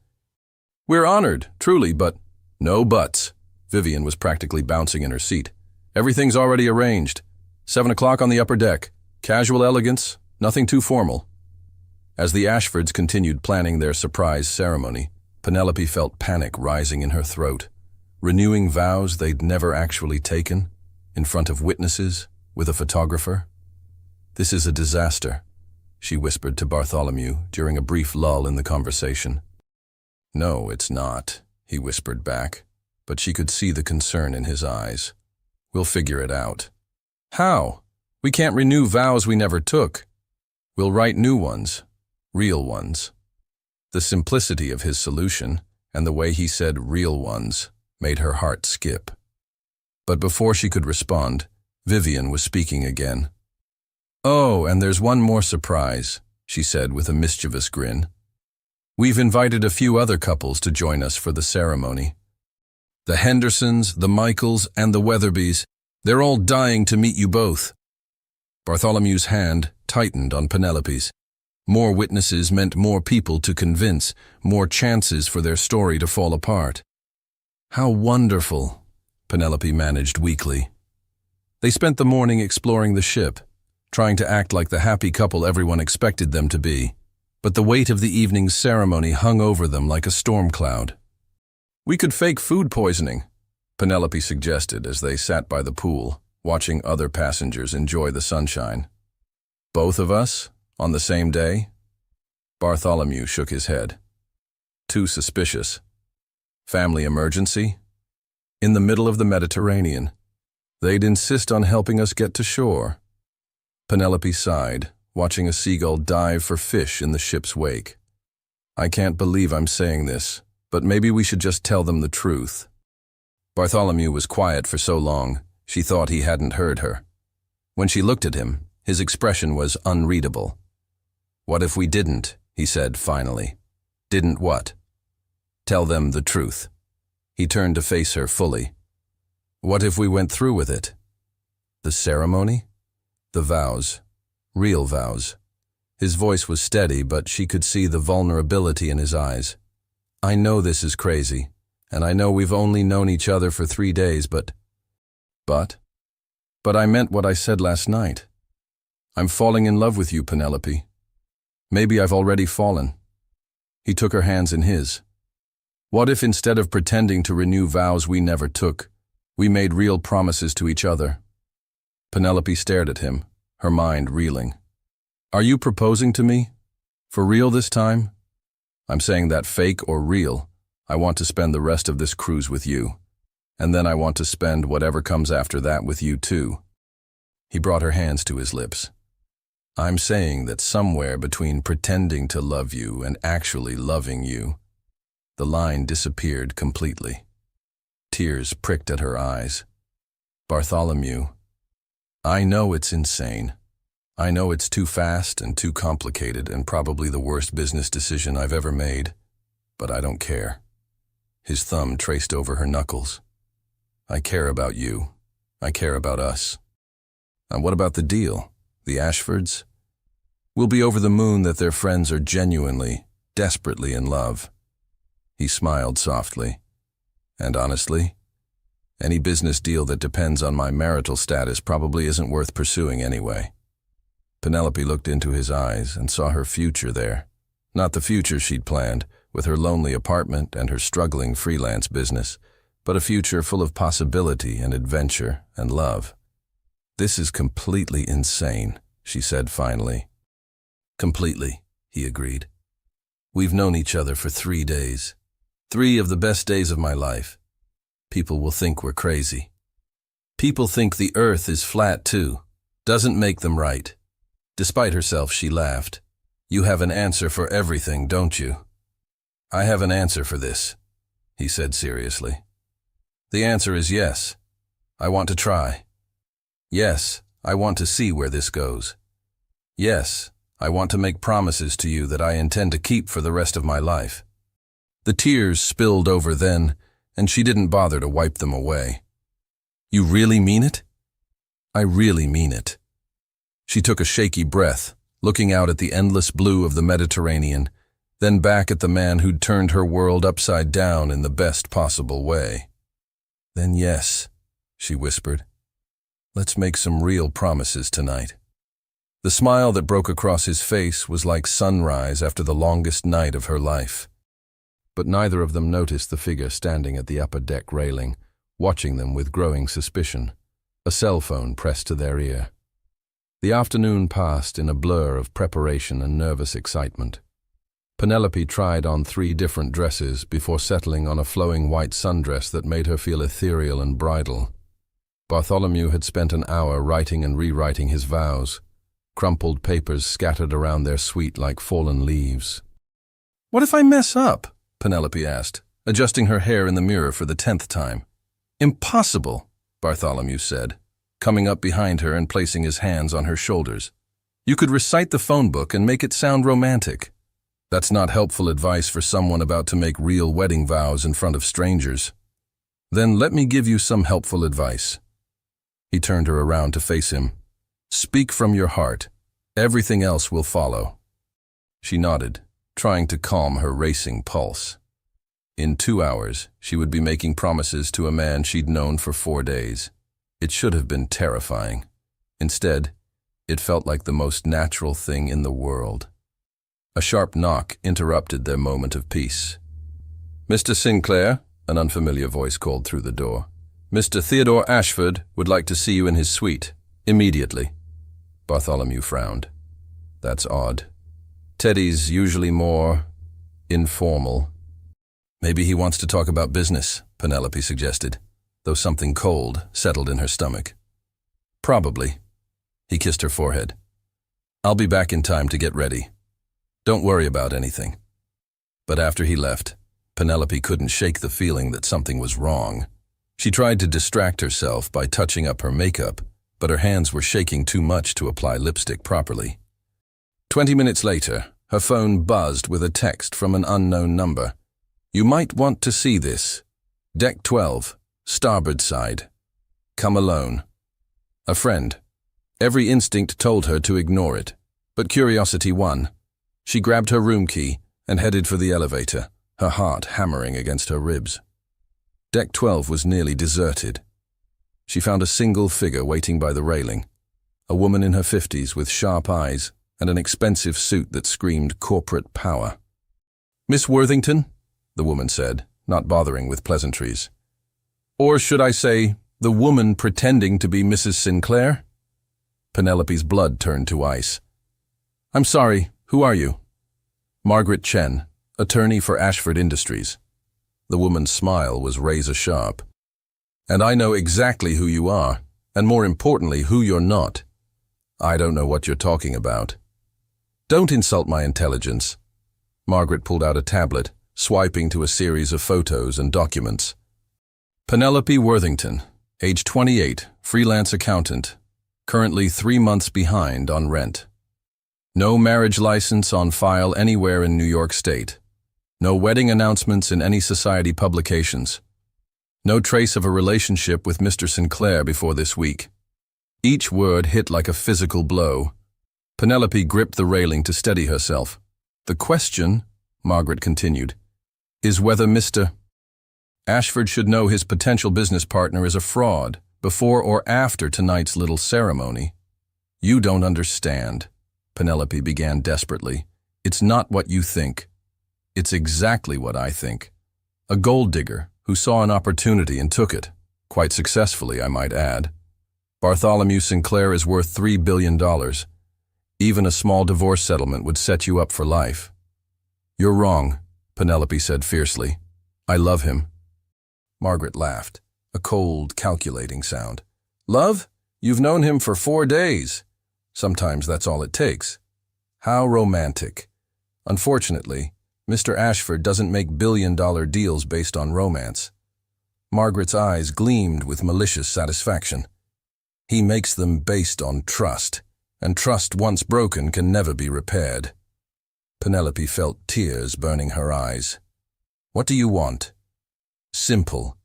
"We're honored, truly, but—" "No buts." Vivian was practically bouncing in her seat. "Everything's already arranged. 7 o'clock on the upper deck. Casual elegance, nothing too formal." As the Ashfords continued planning their surprise ceremony, Penelope felt panic rising in her throat. Renewing vows they'd never actually taken, in front of witnesses, with a photographer. "This is a disaster," she whispered to Bartholomew during a brief lull in the conversation. "No, it's not," he whispered back, but she could see the concern in his eyes. "We'll figure it out." "How? We can't renew vows we never took." "We'll write new ones, real ones." The simplicity of his solution, and the way he said real ones, made her heart skip. But before she could respond, Vivian was speaking again. "Oh, and there's one more surprise," she said with a mischievous grin. "We've invited a few other couples to join us for the ceremony. The Hendersons, the Michaels, and the Weatherbys. They're all dying to meet you both." Bartholomew's hand tightened on Penelope's. More witnesses meant more people to convince, more chances for their story to fall apart. "How wonderful," Penelope managed weakly. They spent the morning exploring the ship, trying to act like the happy couple everyone expected them to be, but the weight of the evening's ceremony hung over them like a storm cloud. "We could fake food poisoning," Penelope suggested as they sat by the pool, watching other passengers enjoy the sunshine. "Both of us? On the same day?" Bartholomew shook his head. "Too suspicious. Family emergency? In the middle of the Mediterranean. They'd insist on helping us get to shore." Penelope sighed, watching a seagull dive for fish in the ship's wake. "I can't believe I'm saying this, but maybe we should just tell them the truth." Bartholomew was quiet for so long, she thought he hadn't heard her. When she looked at him, his expression was unreadable. "What if we didn't?" he said finally. "Didn't what?" "Tell them the truth." He turned to face her fully. "What if we went through with it?" "The ceremony?" "The vows. Real vows." His voice was steady, but she could see the vulnerability in his eyes. "I know this is crazy, and I know we've only known each other for 3 days, but I meant what I said last night. I'm falling in love with you, Penelope. Maybe I've already fallen." He took her hands in his. "What if instead of pretending to renew vows we never took, we made real promises to each other?" Penelope stared at him, her mind reeling. "Are you proposing to me? For real this time?" "I'm saying that fake or real, I want to spend the rest of this cruise with you. And then I want to spend whatever comes after that with you too." He brought her hands to his lips. "I'm saying that somewhere between pretending to love you and actually loving you." The line disappeared completely. Tears pricked at her eyes. "Bartholomew, I know it's insane. I know it's too fast and too complicated and probably the worst business decision I've ever made, but I don't care." His thumb traced over her knuckles. "I care about you. I care about us. And what about the deal? The Ashfords? We'll be over the moon that their friends are genuinely, desperately in love." He smiled softly. "And honestly, any business deal that depends on my marital status probably isn't worth pursuing anyway." Penelope looked into his eyes and saw her future there. Not the future she'd planned, with her lonely apartment and her struggling freelance business, but a future full of possibility and adventure and love. "This is completely insane," she said finally. "Completely," he agreed. "We've known each other for 3 days. 3 of the best days of my life. People will think we're crazy. People think the earth is flat too. Doesn't make them right." Despite herself, she laughed. "You have an answer for everything, don't you?" "I have an answer for this," he said seriously. "The answer is yes. I want to try. Yes, I want to see where this goes. Yes, I want to make promises to you that I intend to keep for the rest of my life." The tears spilled over then, and she didn't bother to wipe them away. "You really mean it?" "I really mean it." She took a shaky breath, looking out at the endless blue of the Mediterranean, then back at the man who'd turned her world upside down in the best possible way. "Then yes," she whispered. "Let's make some real promises tonight." The smile that broke across his face was like sunrise after the longest night of her life. But neither of them noticed the figure standing at the upper deck railing, watching them with growing suspicion, a cell phone pressed to their ear. The afternoon passed in a blur of preparation and nervous excitement. Penelope tried on 3 different dresses before settling on a flowing white sundress that made her feel ethereal and bridal. Bartholomew had spent an hour writing and rewriting his vows, crumpled papers scattered around their suite like fallen leaves. "What if I mess up?" Penelope asked, adjusting her hair in the mirror for the 10th time. "Impossible," Bartholomew said, coming up behind her and placing his hands on her shoulders. "You could recite the phone book and make it sound romantic." "That's not helpful advice for someone about to make real wedding vows in front of strangers." "Then let me give you some helpful advice." He turned her around to face him. "Speak from your heart. Everything else will follow." She nodded, trying to calm her racing pulse. In 2 hours, she would be making promises to a man she'd known for 4 days. It should have been terrifying. Instead, it felt like the most natural thing in the world. A sharp knock interrupted their moment of peace. "Mr. Sinclair," an unfamiliar voice called through the door. "Mr. Theodore Ashford would like to see you in his suite, immediately." Bartholomew frowned. "That's odd. Teddy's usually more informal." "Maybe he wants to talk about business," Penelope suggested, though something cold settled in her stomach. "Probably." He kissed her forehead. "I'll be back in time to get ready. Don't worry about anything." But after he left, Penelope couldn't shake the feeling that something was wrong. She tried to distract herself by touching up her makeup, but her hands were shaking too much to apply lipstick properly. 20 minutes later, her phone buzzed with a text from an unknown number. "You might want to see this. Deck 12, starboard side. Come alone." A friend. Every instinct told her to ignore it, but curiosity won. She grabbed her room key and headed for the elevator, her heart hammering against her ribs. Deck 12 was nearly deserted. She found a single figure waiting by the railing, a woman in her 50s with sharp eyes and an expensive suit that screamed corporate power. "Miss Worthington?" the woman said, not bothering with pleasantries. "Or should I say, the woman pretending to be Mrs. Sinclair?" Penelope's blood turned to ice. "I'm sorry, who are you?" "Margaret Chen, attorney for Ashford Industries." The woman's smile was razor-sharp. "And I know exactly who you are, and more importantly, who you're not." "I don't know what you're talking about." "Don't insult my intelligence." Margaret pulled out a tablet, swiping to a series of photos and documents. Penelope Worthington, age 28, freelance accountant, currently 3 months behind on rent. No marriage license on file anywhere in New York State. No wedding announcements in any society publications. No trace of a relationship with Mr. Sinclair before this week. Each word hit like a physical blow. Penelope gripped the railing to steady herself. "The question," Margaret continued, "is whether Mr. Ashford should know his potential business partner is a fraud before or after tonight's little ceremony." "You don't understand," Penelope began desperately. "It's not what you think. It's exactly what I think. A gold digger who saw an opportunity and took it. Quite successfully, I might add. Bartholomew Sinclair is worth $3 billion. Even a small divorce settlement would set you up for life." "You're wrong," Penelope said fiercely. "I love him." Margaret laughed, a cold, calculating sound. "Love? You've known him for 4 days. Sometimes that's all it takes." "How romantic." "Unfortunately, Mr. Ashford doesn't make billion-dollar deals based on romance." Margaret's eyes gleamed with malicious satisfaction. "He makes them based on trust, and trust once broken can never be repaired." Penelope felt tears burning her eyes. "What do you want?" "Simple.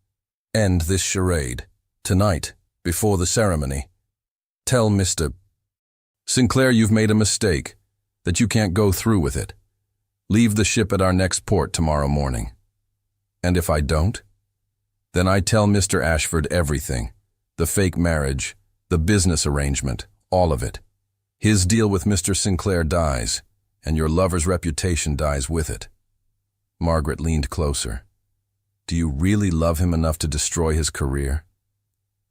End this charade. Tonight, before the ceremony. Tell Mr. Sinclair you've made a mistake, that you can't go through with it. Leave the ship at our next port tomorrow morning." "And if I don't?" "Then I tell Mr. Ashford everything. The fake marriage, the business arrangement, all of it. His deal with Mr. Sinclair dies, and your lover's reputation dies with it." Margaret leaned closer. "Do you really love him enough to destroy his career?"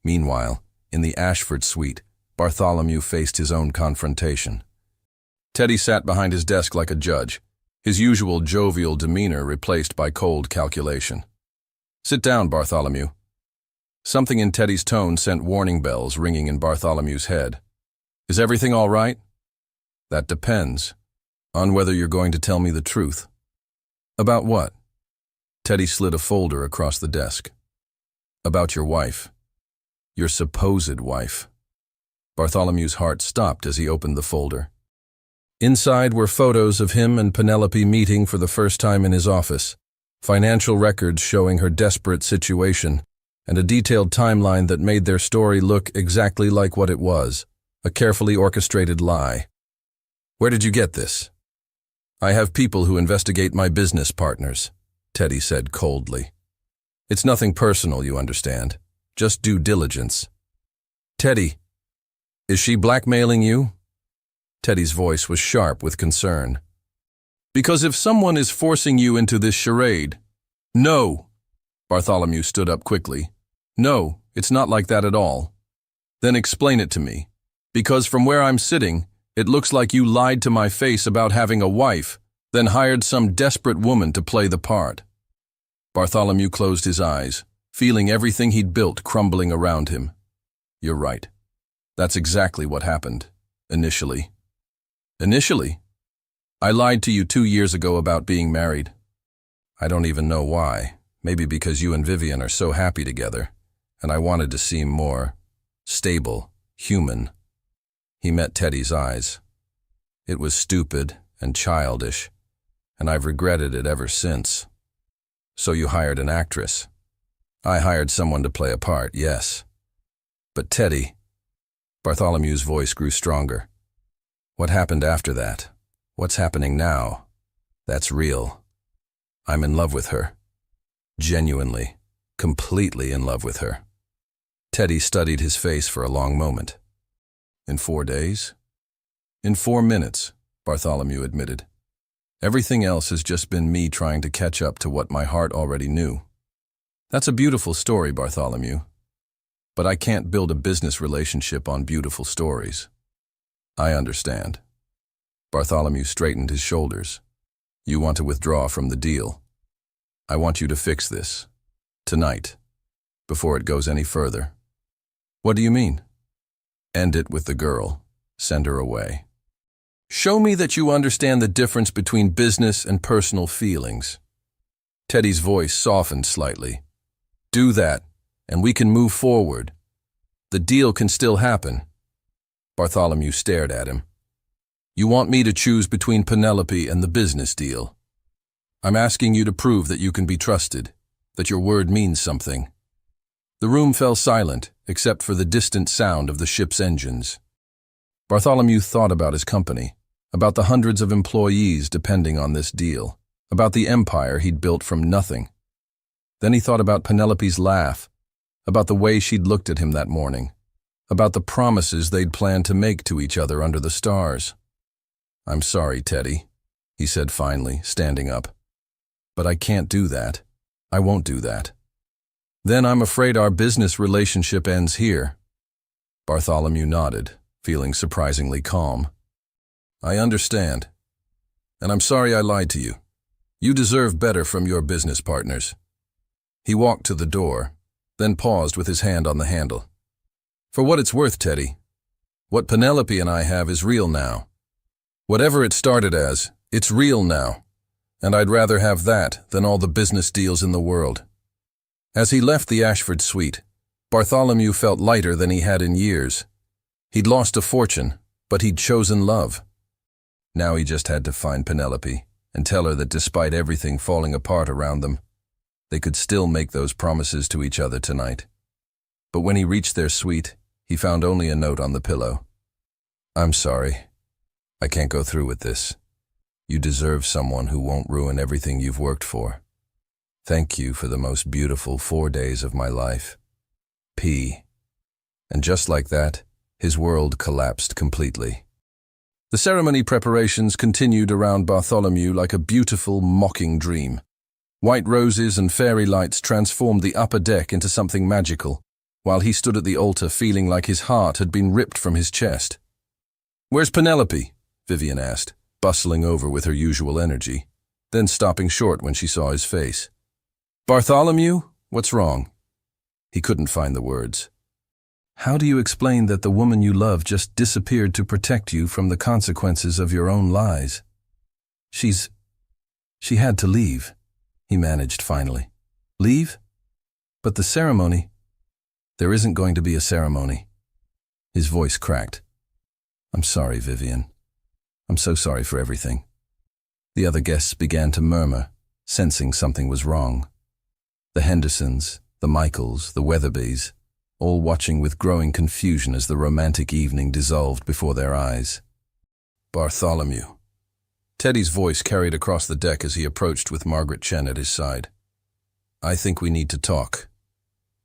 Meanwhile, in the Ashford suite, Bartholomew faced his own confrontation. Teddy sat behind his desk like a judge, his usual jovial demeanor replaced by cold calculation. "Sit down, Bartholomew." Something in Teddy's tone sent warning bells ringing in Bartholomew's head. "Is everything all right?" "That depends on whether you're going to tell me the truth." "About what?" Teddy slid a folder across the desk. "About your wife. Your supposed wife." Bartholomew's heart stopped as he opened the folder. Inside were photos of him and Penelope meeting for the first time in his office, financial records showing her desperate situation, and a detailed timeline that made their story look exactly like what it was, a carefully orchestrated lie. "Where did you get this?" "I have people who investigate my business partners," Teddy said coldly. "It's nothing personal, you understand. Just due diligence." "Teddy, is she blackmailing you?" Teddy's voice was sharp with concern. "Because if someone is forcing you into this charade—" "No!" Bartholomew stood up quickly. "No, it's not like that at all." "Then explain it to me. Because from where I'm sitting, it looks like you lied to my face about having a wife, then hired some desperate woman to play the part." Bartholomew closed his eyes, feeling everything he'd built crumbling around him. "You're right. That's exactly what happened, initially." "Initially? I lied to you 2 years ago about being married. I don't even know why. Maybe because you and Vivian are so happy together, and I wanted to seem more stable, human." He met Teddy's eyes. "It was stupid and childish, and I've regretted it ever since." "So you hired an actress?" "I hired someone to play a part, yes. But Teddy—" Bartholomew's voice grew stronger. "What happened after that? What's happening now? That's real. I'm in love with her. Genuinely, completely in love with her." Teddy studied his face for a long moment. "In 4 days?" "In 4 minutes," Bartholomew admitted. "Everything else has just been me trying to catch up to what my heart already knew." "That's a beautiful story, Bartholomew. But I can't build a business relationship on beautiful stories." "I understand." Bartholomew straightened his shoulders. "You want to withdraw from the deal. I want you to fix this. Tonight. Before it goes any further." "What do you mean?" "End it with the girl. Send her away." "Show me that you understand the difference between business and personal feelings." Teddy's voice softened slightly. "Do that, and we can move forward. The deal can still happen." Bartholomew stared at him. "You want me to choose between Penelope and the business deal? I'm asking you to prove that you can be trusted, that your word means something." The room fell silent, except for the distant sound of the ship's engines. Bartholomew thought about his company, about the hundreds of employees depending on this deal, about the empire he'd built from nothing. Then he thought about Penelope's laugh, about the way she'd looked at him that morning, about the promises they'd planned to make to each other under the stars. "I'm sorry, Teddy," he said finally, standing up. "But I can't do that. I won't do that." "Then I'm afraid our business relationship ends here." Bartholomew nodded, feeling surprisingly calm. "I understand. And I'm sorry I lied to you. You deserve better from your business partners." He walked to the door, then paused with his hand on the handle. "For what it's worth, Teddy, what Penelope and I have is real now. Whatever it started as, it's real now. And I'd rather have that than all the business deals in the world." As he left the Ashford suite, Bartholomew felt lighter than he had in years. He'd lost a fortune, but he'd chosen love. Now he just had to find Penelope and tell her that despite everything falling apart around them, they could still make those promises to each other tonight. But when he reached their suite, he found only a note on the pillow. "I'm sorry. I can't go through with this. You deserve someone who won't ruin everything you've worked for. Thank you for the most beautiful 4 days of my life. P." And just like that, his world collapsed completely. The ceremony preparations continued around Bartholomew like a beautiful, mocking dream. White roses and fairy lights transformed the upper deck into something magical, while he stood at the altar feeling like his heart had been ripped from his chest. "Where's Penelope?" Vivian asked, bustling over with her usual energy. then stopping short when she saw his face. "Bartholomew, what's wrong?" He couldn't find the words. "How do you explain that the woman you love just disappeared to protect you from the consequences of your own lies?" She had to leave," he managed finally. "Leave? But the ceremony—" "There isn't going to be a ceremony." His voice cracked. "I'm sorry, Vivian. I'm so sorry for everything." The other guests began to murmur, sensing something was wrong. The Hendersons, the Michaels, the Weatherbys, all watching with growing confusion as the romantic evening dissolved before their eyes. "Bartholomew." Teddy's voice carried across the deck as he approached with Margaret Chen at his side. "I think we need to talk."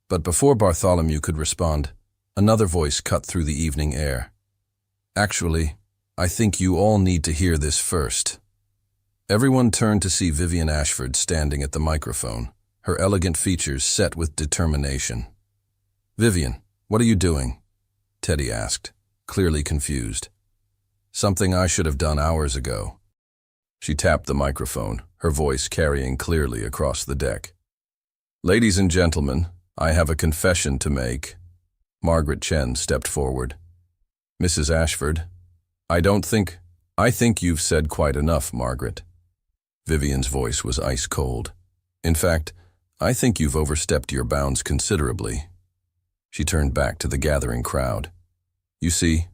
But before Bartholomew could respond, another voice cut through the evening air. "Actually, I think you all need to hear this first." Everyone turned to see Vivian Ashford standing at the microphone, her elegant features set with determination. "Vivian, what are you doing?" Teddy asked, clearly confused. "Something I should have done hours ago." She tapped the microphone, her voice carrying clearly across the deck. "Ladies and gentlemen, I have a confession to make." Margaret Chen stepped forward. "Mrs. Ashford, I think you've said quite enough, Margaret." Vivian's voice was ice cold. "In fact, I think you've overstepped your bounds considerably." She turned back to the gathering crowd. "You see,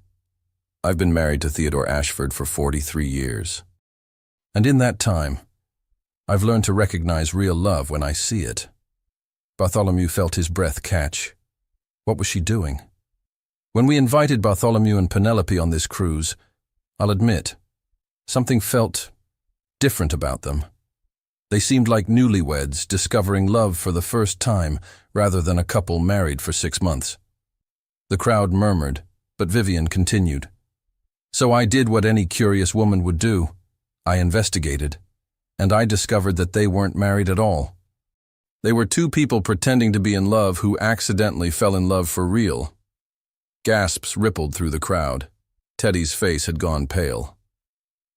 I've been married to Theodore Ashford for 43 years. And in that time, I've learned to recognize real love when I see it." Bartholomew felt his breath catch. What was she doing? When we invited Bartholomew and Penelope on this cruise, I'll admit, something felt different about them. They seemed like newlyweds discovering love for the first time rather than a couple married for 6 months. The crowd murmured, but Vivian continued. "So I did what any curious woman would do. I investigated, and I discovered that they weren't married at all. They were two people pretending to be in love who accidentally fell in love for real." Gasps rippled through the crowd. Teddy's face had gone pale.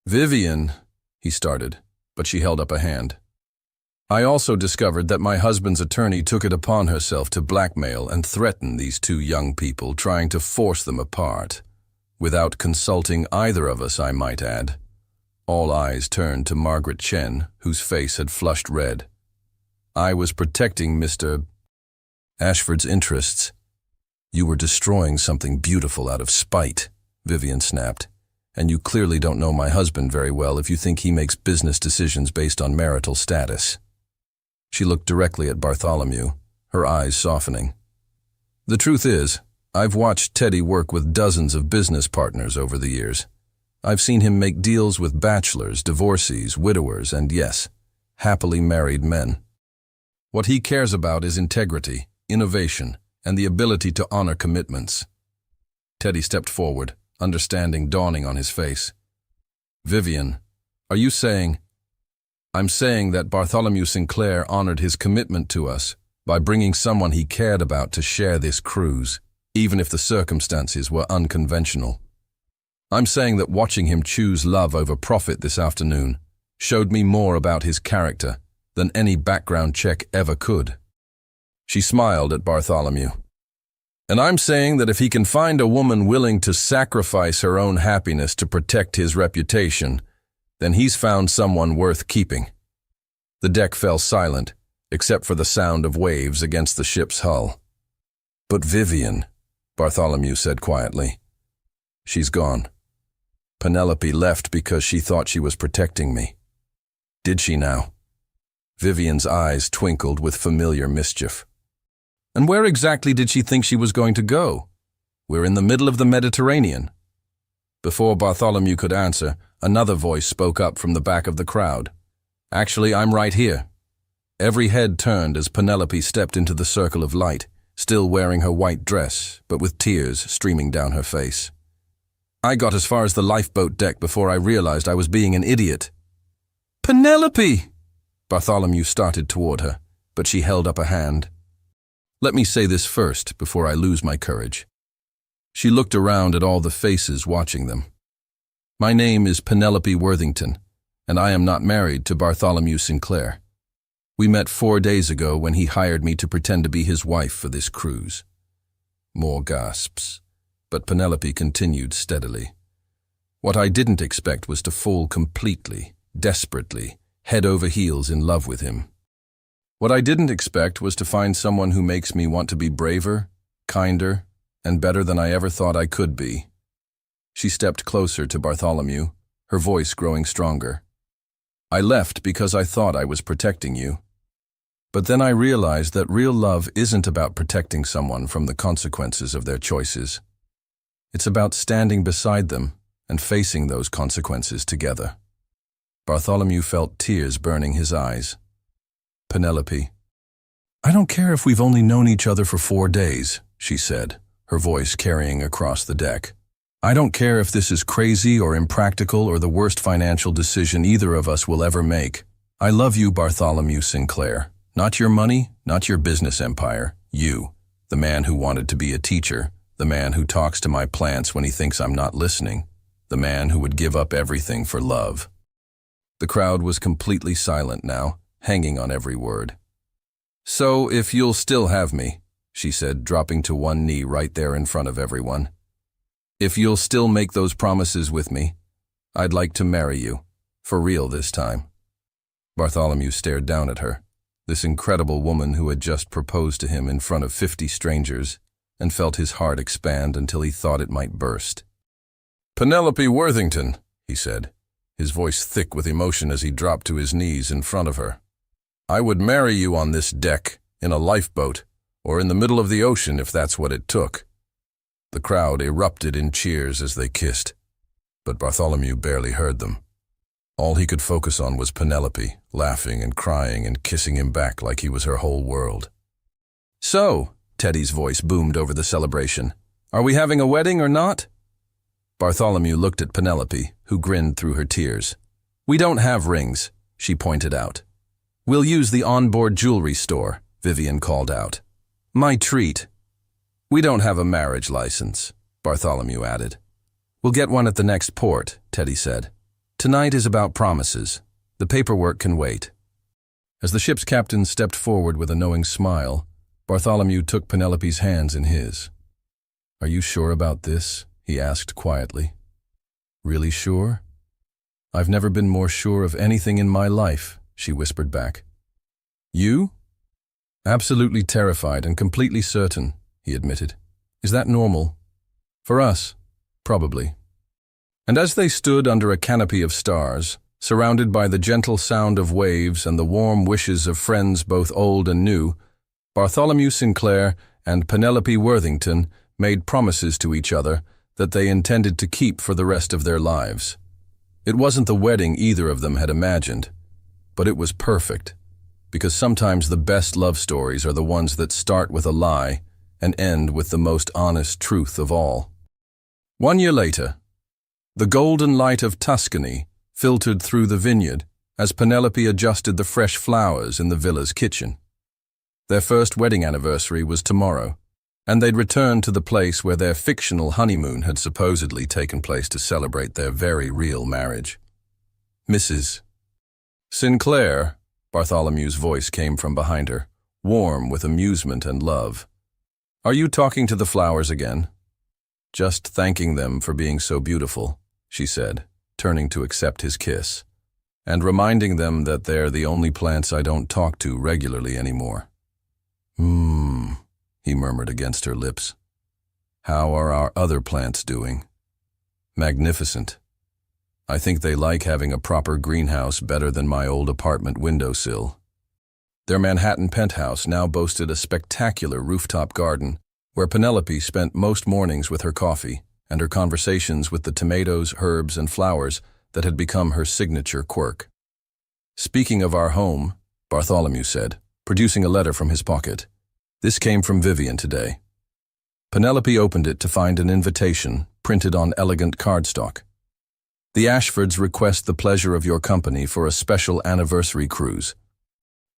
"Vivian," he started, but she held up a hand. "I also discovered that my husband's attorney took it upon herself to blackmail and threaten these two young people, trying to force them apart. Without consulting either of us, I might add." All eyes turned to Margaret Chen, whose face had flushed red. "I was protecting Mr. Ashford's interests." "You were destroying something beautiful out of spite," Vivian snapped. "And you clearly don't know my husband very well if you think he makes business decisions based on marital status." She looked directly at Bartholomew, her eyes softening. "The truth is, I've watched Teddy work with dozens of business partners over the years. I've seen him make deals with bachelors, divorcees, widowers, and yes, happily married men. What he cares about is integrity, innovation, and the ability to honor commitments." Teddy stepped forward, understanding dawning on his face. "Vivian, are you saying—" "I'm saying that Bartholomew Sinclair honored his commitment to us by bringing someone he cared about to share this cruise, even if the circumstances were unconventional. I'm saying that watching him choose love over profit this afternoon showed me more about his character than any background check ever could." She smiled at Bartholomew. "And I'm saying that if he can find a woman willing to sacrifice her own happiness to protect his reputation, then he's found someone worth keeping." The deck fell silent, except for the sound of waves against the ship's hull. "But Vivian," Bartholomew said quietly, "she's gone. Penelope left because she thought she was protecting me. Did she now?" Vivian's eyes twinkled with familiar mischief. "And where exactly did she think she was going to go? We're in the middle of the Mediterranean." Before Bartholomew could answer, another voice spoke up from the back of the crowd. "Actually, I'm right here." Every head turned as Penelope stepped into the circle of light, still wearing her white dress, but with tears streaming down her face. "I got as far as the lifeboat deck before I realized I was being an idiot." "Penelope!" Bartholomew started toward her, but she held up a hand. "Let me say this first before I lose my courage." She looked around at all the faces watching them. "My name is Penelope Worthington, and I am not married to Bartholomew Sinclair. We met 4 days ago when he hired me to pretend to be his wife for this cruise." More gasps, but Penelope continued steadily. "What I didn't expect was to fall completely, desperately, head over heels in love with him. What I didn't expect was to find someone who makes me want to be braver, kinder, and better than I ever thought I could be." She stepped closer to Bartholomew, her voice growing stronger. "I left because I thought I was protecting you. But then I realized that real love isn't about protecting someone from the consequences of their choices. It's about standing beside them and facing those consequences together." Bartholomew felt tears burning his eyes. "Penelope, I don't care if we've only known each other for 4 days, she said, her voice carrying across the deck. "I don't care if this is crazy or impractical or the worst financial decision either of us will ever make. I love you, Bartholomew Sinclair. Not your money, not your business empire. You, the man who wanted to be a teacher, the man who talks to my plants when he thinks I'm not listening, the man who would give up everything for love." The crowd was completely silent now, hanging on every word. "So if you'll still have me," she said, dropping to one knee right there in front of everyone. "If you'll still make those promises with me, I'd like to marry you, for real this time." Bartholomew stared down at her, this incredible woman who had just proposed to him in front of 50 strangers, and felt his heart expand until he thought it might burst. "Penelope Worthington," he said, his voice thick with emotion as he dropped to his knees in front of her. "I would marry you on this deck, in a lifeboat, or in the middle of the ocean if that's what it took." The crowd erupted in cheers as they kissed, but Bartholomew barely heard them. All he could focus on was Penelope, laughing and crying and kissing him back like he was her whole world. "So," Teddy's voice boomed over the celebration, "are we having a wedding or not?" Bartholomew looked at Penelope, who grinned through her tears. "We don't have rings," she pointed out. "We'll use the onboard jewelry store," Vivian called out. "My treat." "We don't have a marriage license," Bartholomew added. "We'll get one at the next port," Teddy said. "Tonight is about promises. The paperwork can wait." As the ship's captain stepped forward with a knowing smile, Bartholomew took Penelope's hands in his. "Are you sure about this?" he asked quietly. "Really sure?" "I've never been more sure of anything in my life," she whispered back. "You?" "Absolutely terrified and completely certain," he admitted. "Is that normal?" "For us, probably." And as they stood under a canopy of stars, surrounded by the gentle sound of waves and the warm wishes of friends both old and new, Bartholomew Sinclair and Penelope Worthington made promises to each other that they intended to keep for the rest of their lives. It wasn't the wedding either of them had imagined, but it was perfect, because sometimes the best love stories are the ones that start with a lie and end with the most honest truth of all. 1 year later, the golden light of Tuscany filtered through the vineyard as Penelope adjusted the fresh flowers in the villa's kitchen. Their first wedding anniversary was tomorrow, and they'd return to the place where their fictional honeymoon had supposedly taken place to celebrate their very real marriage. "Mrs. Sinclair," Bartholomew's voice came from behind her, warm with amusement and love. "Are you talking to the flowers again?" "Just thanking them for being so beautiful," she said, turning to accept his kiss, "and reminding them that they're the only plants I don't talk to regularly anymore." He murmured against her lips. "How are our other plants doing?" "Magnificent. I think they like having a proper greenhouse better than my old apartment windowsill." Their Manhattan penthouse now boasted a spectacular rooftop garden where Penelope spent most mornings with her coffee and her conversations with the tomatoes, herbs, and flowers that had become her signature quirk. "Speaking of our home," Bartholomew said, producing a letter from his pocket. "This came from Vivian today." Penelope opened it to find an invitation printed on elegant cardstock. "The Ashfords request the pleasure of your company for a special anniversary cruise."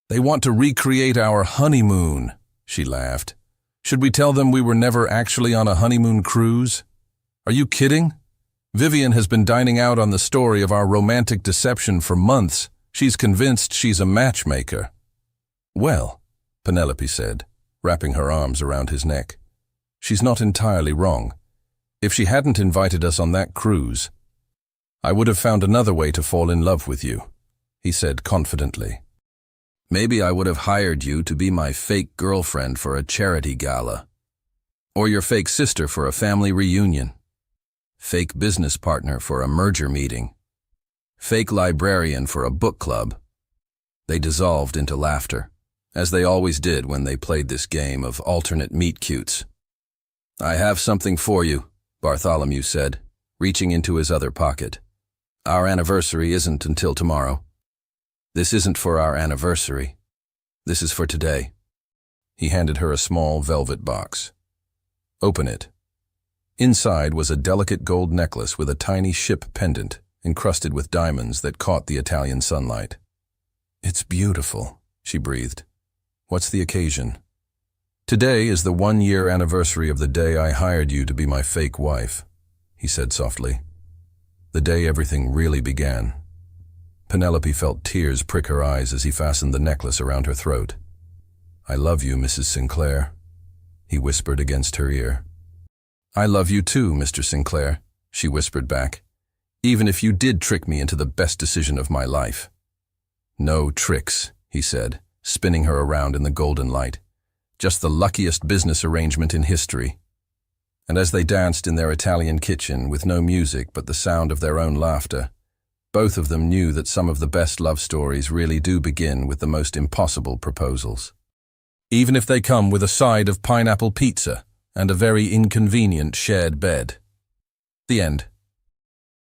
"They want to recreate our honeymoon," she laughed. "Should we tell them we were never actually on a honeymoon cruise? Are you kidding? Vivian has been dining out on the story of our romantic deception for months. She's convinced she's a matchmaker. Well, Penelope said, wrapping her arms around his neck, she's not entirely wrong. If she hadn't invited us on that cruise, I would have found another way to fall in love with you, he said confidently. Maybe I would have hired you to be my fake girlfriend for a charity gala, or your fake sister for a family reunion, fake business partner for a merger meeting, fake librarian for a book club. They dissolved into laughter, as they always did when they played this game of alternate meet-cutes. I have something for you, Bartholomew said, reaching into his other pocket. Our anniversary isn't until tomorrow. This isn't for our anniversary. This is for today. He handed her a small velvet box. Open it. Inside was a delicate gold necklace with a tiny ship pendant encrusted with diamonds that caught the Italian sunlight. It's beautiful, she breathed. What's the occasion? Today is the 1-year anniversary of the day I hired you to be my fake wife, he said softly. The day everything really began. Penelope felt tears prick her eyes as he fastened the necklace around her throat. I love you, Mrs. Sinclair, he whispered against her ear. I love you too, Mr. Sinclair, she whispered back, even if you did trick me into the best decision of my life. No tricks, he said, spinning her around in the golden light. Just the luckiest business arrangement in history. And as they danced in their Italian kitchen with no music but the sound of their own laughter, both of them knew that some of the best love stories really do begin with the most impossible proposals. Even if they come with a side of pineapple pizza and a very inconvenient shared bed. The end.